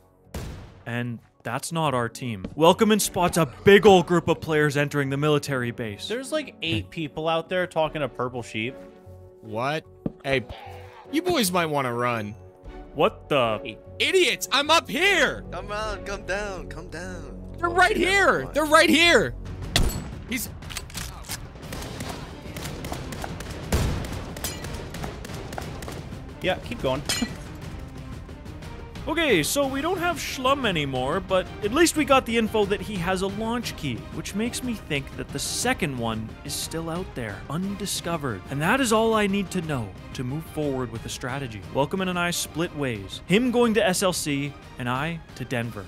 And that's not our team. Welcomin spots a big old group of players entering the military base. There's like 8 people out there talking to Purple Sheep. What? Hey, you boys might want to run. What the? Idiots! I'm up here! Come on, come down, come down. They're right here! They're right here! He's... Yeah, keep going. Okay, so we don't have Shlum anymore, but at least we got the info that he has a launch key, which makes me think that the second one is still out there, undiscovered. And that is all I need to know to move forward with the strategy. Welcomin and I split ways, him going to SLC and I to Denver.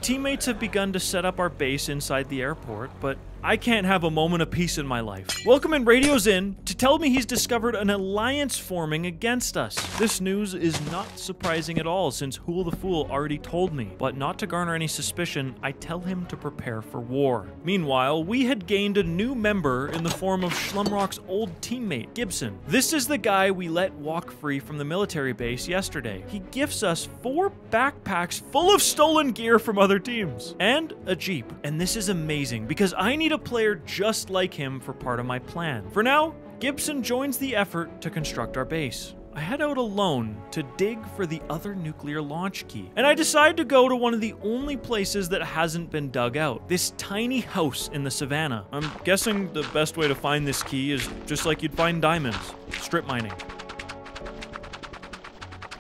Teammates have begun to set up our base inside the airport, but I can't have a moment of peace in my life. Welcomin radios in to tell me he's discovered an alliance forming against us. This news is not surprising at all since Hool the Fool already told me, but not to garner any suspicion, I tell him to prepare for war. Meanwhile, we had gained a new member in the form of Shlumrock's old teammate, Gibson. This is the guy we let walk free from the military base yesterday. He gifts us 4 backpacks full of stolen gear from other teams and a Jeep. And this is amazing because I need a player just like him for part of my plan. For now, Gibson joins the effort to construct our base. I head out alone to dig for the other nuclear launch key, and I decide to go to one of the only places that hasn't been dug out, this tiny house in the savannah. I'm guessing the best way to find this key is just like you'd find diamonds, strip mining.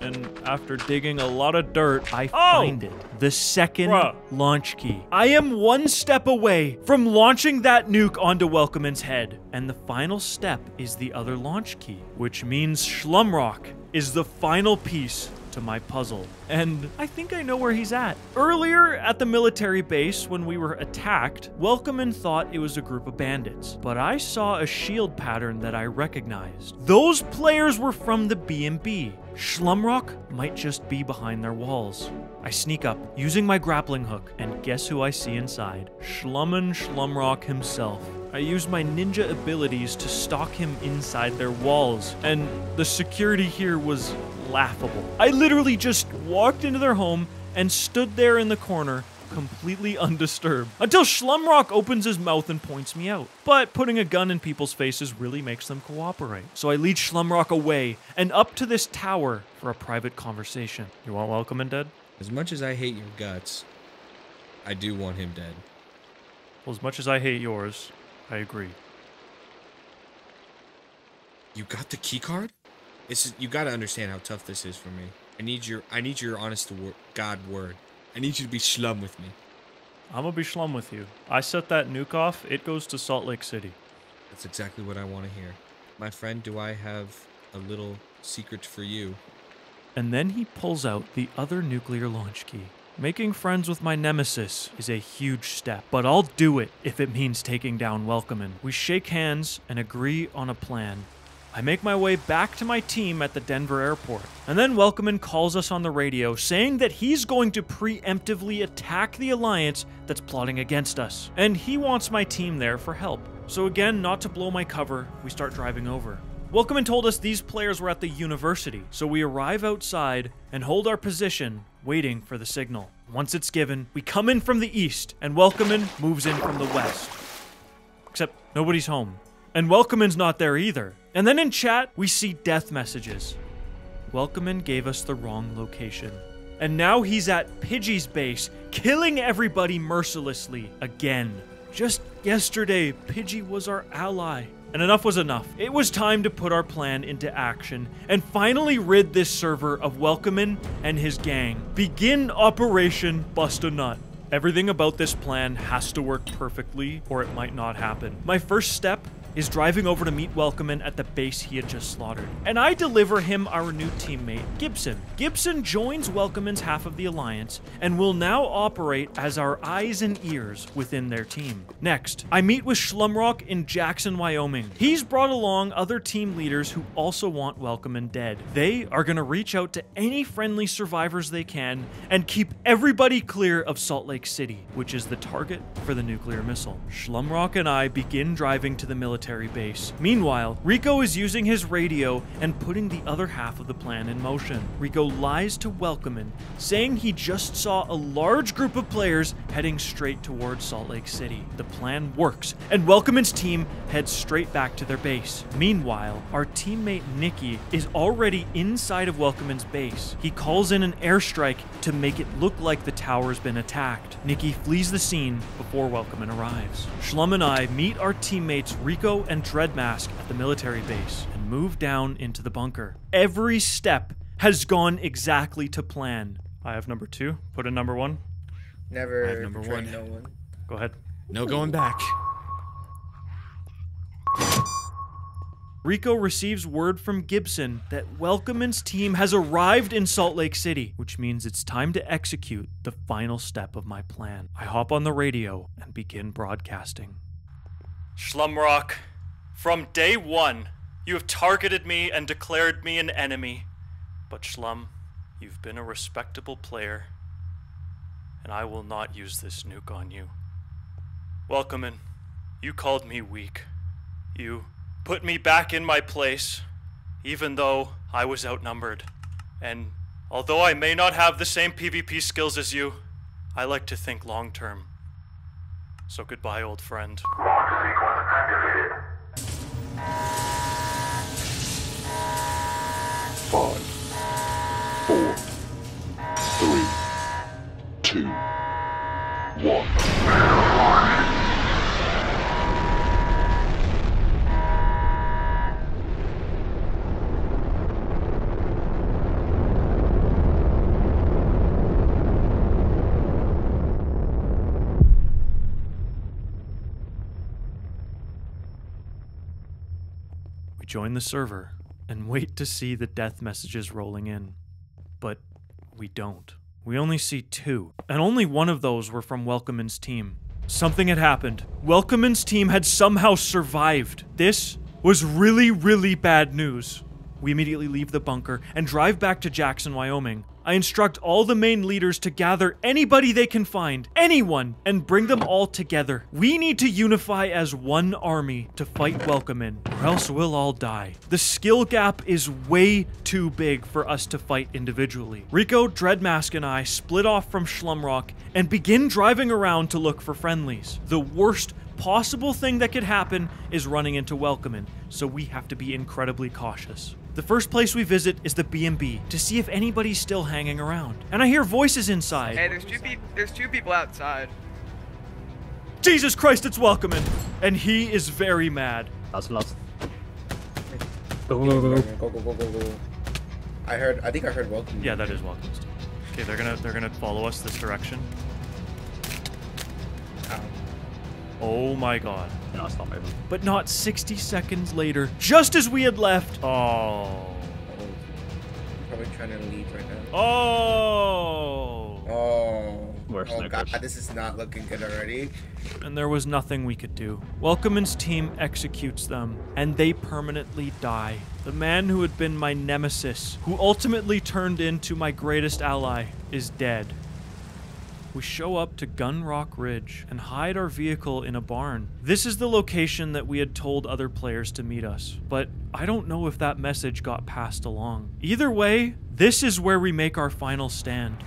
And after digging a lot of dirt, I find it. The second launch key. I am 1 step away from launching that nuke onto Welcomin's head. And the final step is the other launch key, which means Shlumrock is the final piece to my puzzle. And I think I know where he's at. Earlier at the military base when we were attacked, Welcomin thought it was a group of bandits, but I saw a shield pattern that I recognized. Those players were from the B&B. Shlumrock might just be behind their walls. I sneak up, using my grappling hook, and guess who I see inside? Shlummin Shlumrock himself. I use my ninja abilities to stalk him inside their walls, and the security here was laughable. I literally just walked into their home and stood there in the corner, completely undisturbed, until Schlumrock opens his mouth and points me out. But putting a gun in people's faces really makes them cooperate. So I lead Schlumrock away and up to this tower for a private conversation. You want Welcome dead? As much as I hate your guts, I do want him dead. Well, as much as I hate yours, I agree. You got the key card? You gotta understand how tough this is for me. I need your honest to God word. I need you to be Schlum with me. I'm gonna be Schlum with you. I set that nuke off, it goes to Salt Lake City. That's exactly what I want to hear. My friend, do I have a little secret for you? And then he pulls out the other nuclear launch key. Making friends with my nemesis is a huge step, but I'll do it if it means taking down Welcomin. We shake hands and agree on a plan. I make my way back to my team at the Denver airport, and then Welcomin calls us on the radio saying that he's going to preemptively attack the Alliance that's plotting against us, and he wants my team there for help. So again, not to blow my cover, we start driving over. Welcomin told us these players were at the university, so we arrive outside and hold our position, waiting for the signal. Once it's given, we come in from the east, and Welcomin moves in from the west. Except nobody's home. And Welcomin's not there either. And then in chat, we see death messages. Welcomin gave us the wrong location. And now he's at Pidgey's base, killing everybody mercilessly again. Just yesterday, Pidgey was our ally. And enough was enough. It was time to put our plan into action and finally rid this server of Welcomin and his gang. Begin Operation Bust a Nut. Everything about this plan has to work perfectly or it might not happen. My first step is driving over to meet Welcomin at the base he had just slaughtered. And I deliver him our new teammate, Gibson. Gibson joins Welcomin's half of the Alliance and will now operate as our eyes and ears within their team. Next, I meet with Schlumrock in Jackson, Wyoming. He's brought along other team leaders who also want Welcomin dead. They are gonna reach out to any friendly survivors they can and keep everybody clear of Salt Lake City, which is the target for the nuclear missile. Schlumrock and I begin driving to the military base. Meanwhile, Rico is using his radio and putting the other half of the plan in motion. Rico lies to Welcomin, saying he just saw a large group of players heading straight towards Salt Lake City. The plan works, and Welcomin's team heads straight back to their base. Meanwhile, our teammate Nikki is already inside of Welcomin's base. He calls in an airstrike to make it look like the tower's been attacked. Nikki flees the scene before Welcomin arrives. Schlum and I meet our teammates Rico and Dreadmask at the military base and move down into the bunker. Every step has gone exactly to plan. I have number 2. Put in number 1. Never. I have number 1. No one. Go ahead. No going back. Rico receives word from Gibson that Welcomin's team has arrived in Salt Lake City, which means it's time to execute the final step of my plan. I hop on the radio and begin broadcasting. Schlumrock, from day one, you have targeted me and declared me an enemy. But Schlum, you've been a respectable player, and I will not use this nuke on you. Welcomin, you called me weak. You put me back in my place, even though I was outnumbered. And although I may not have the same PvP skills as you, I like to think long term. So goodbye, old friend. Five, 4, 3, 2, 1. Join the server and wait to see the death messages rolling in. But we don't. We only see 2, and only one of those were from Welcomin's team. Something had happened. Welcomin's team had somehow survived. This was really, really bad news. We immediately leave the bunker and drive back to Jackson, Wyoming. I instruct all the main leaders to gather anybody they can find, anyone, and bring them all together. We need to unify as one army to fight Welcome In, or else we'll all die. The skill gap is way too big for us to fight individually. Rico, Dreadmask, and I split off from Schlumrock and begin driving around to look for friendlies. The worst possible thing that could happen is running into Welcome In, so we have to be incredibly cautious. The first place we visit is the B&B to see if anybody's still hanging around. And I hear voices inside. Hey, there's two people outside. Jesus Christ, it's Welcome In! And he is very mad. That's lost. Go. I think I heard Welcome. Yeah, that is Welcome. Okay, they're gonna follow us this direction. Oh my god. No, it's not moving. But not 60 seconds later, just as we had left. Oh. Probably trying to leave right now. Oh. Oh. Worse oh god, this is not looking good already. And there was nothing we could do. Welcome In's team executes them, and they permanently die. The man who had been my nemesis, who ultimately turned into my greatest ally, is dead. We show up to Gun Rock Ridge and hide our vehicle in a barn. This is the location that we had told other players to meet us, but I don't know if that message got passed along. Either way, this is where we make our final stand.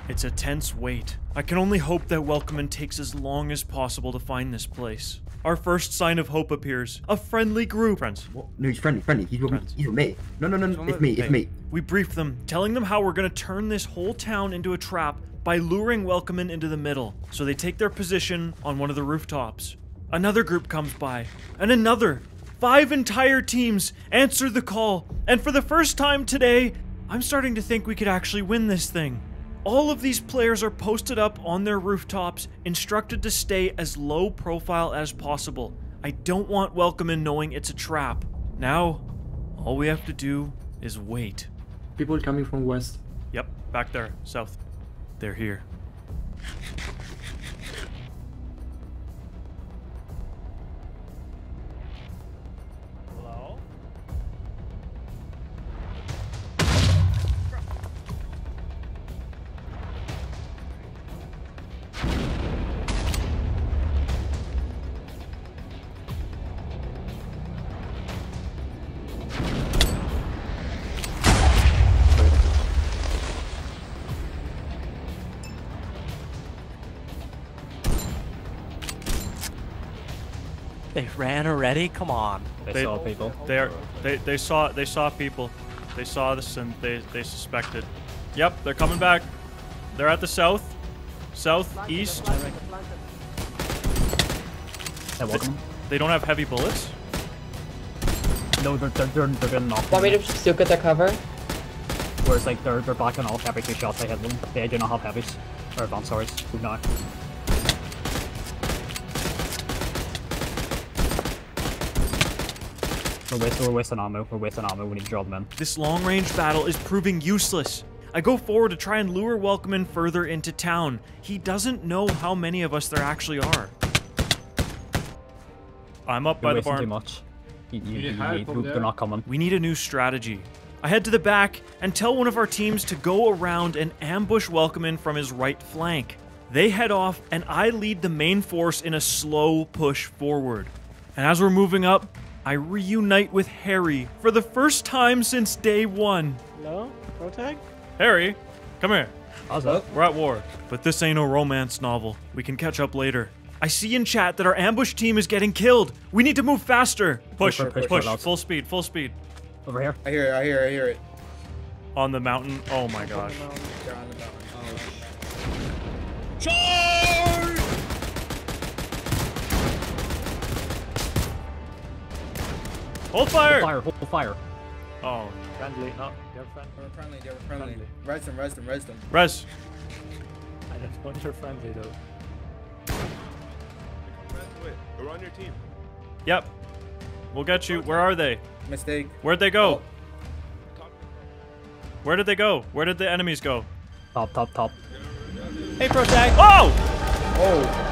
It's a tense wait. I can only hope that Welcome In takes as long as possible to find this place. Our first sign of hope appears. A friendly group. Friends. No, he's friendly. He's with me. No, it's me. We brief them, telling them how we're gonna turn this whole town into a trap by luring Welcome In into the middle, so they take their position on one of the rooftops. Another group comes by, and another. 5 entire teams answer the call, and for the first time today, I'm starting to think we could actually win this thing. All of these players are posted up on their rooftops, instructed to stay as low profile as possible. I don't want Welcome In knowing it's a trap. Now, all we have to do is wait. People coming from west. Yep, back there, south. They're here. Hello? They ran already? Come on. They saw people. They saw people. They saw this and they suspected. Yep, they're coming back. They're at the south. Southeast. They don't have heavy bullets? No, they're gonna knock. Want me to still get the cover? Whereas like they're backing off every 2 shots I hit them. They do not have heavies. Or advanced, sorry. Move now. We're wasting ammo. We're wasting ammo. We need to draw them in. This long-range battle is proving useless. I go forward to try and lure Welcome In further into town. He doesn't know how many of us there actually are. I'm up by the barn. Too much. They're not coming. We need a new strategy. I head to the back and tell one of our teams to go around and ambush Welcome In from his right flank. They head off and I lead the main force in a slow push forward. And as we're moving up, I reunite with Harry for the first time since day 1. Hello? Protag? Harry, come here. How's up? We're at war. But this ain't a romance novel. We can catch up later. I see in chat that our ambush team is getting killed. We need to move faster. Push. Full speed. Over here. I hear it. On the mountain. Oh my gosh. They're on the mountain. Charge! Hold fire! Hold fire. Oh. Friendly. Oh, they're friendly. They were friendly. Res them. Res. I don't want you're friendly though. We're on your team. Yep. We'll get you. Where are they? Mistake. Where'd they go? Where did they go? Where did the enemies go? Top. Hey, Protag! Oh! Oh.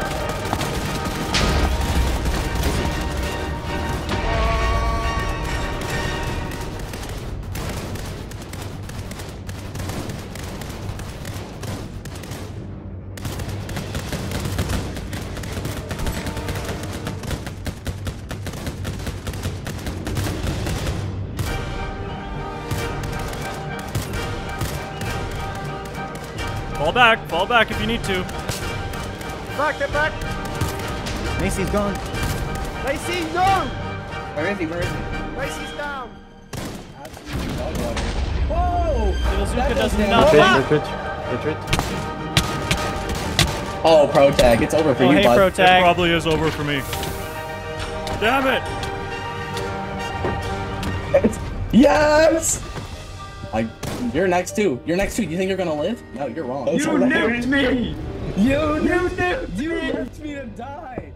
Fall back if you need to. Back, get back. Macy's gone. Macy, no! Where is he? Macy's down. Whoa! Bazooka does nothing. Retreat. Oh, Pro Tag, it's over for you, hey, bud. Pro Tag. It probably is over for me. Damn it! Yes! You're next too. You're next too. You think you're gonna live? No, you're wrong. You nuked me! You nuked me to die!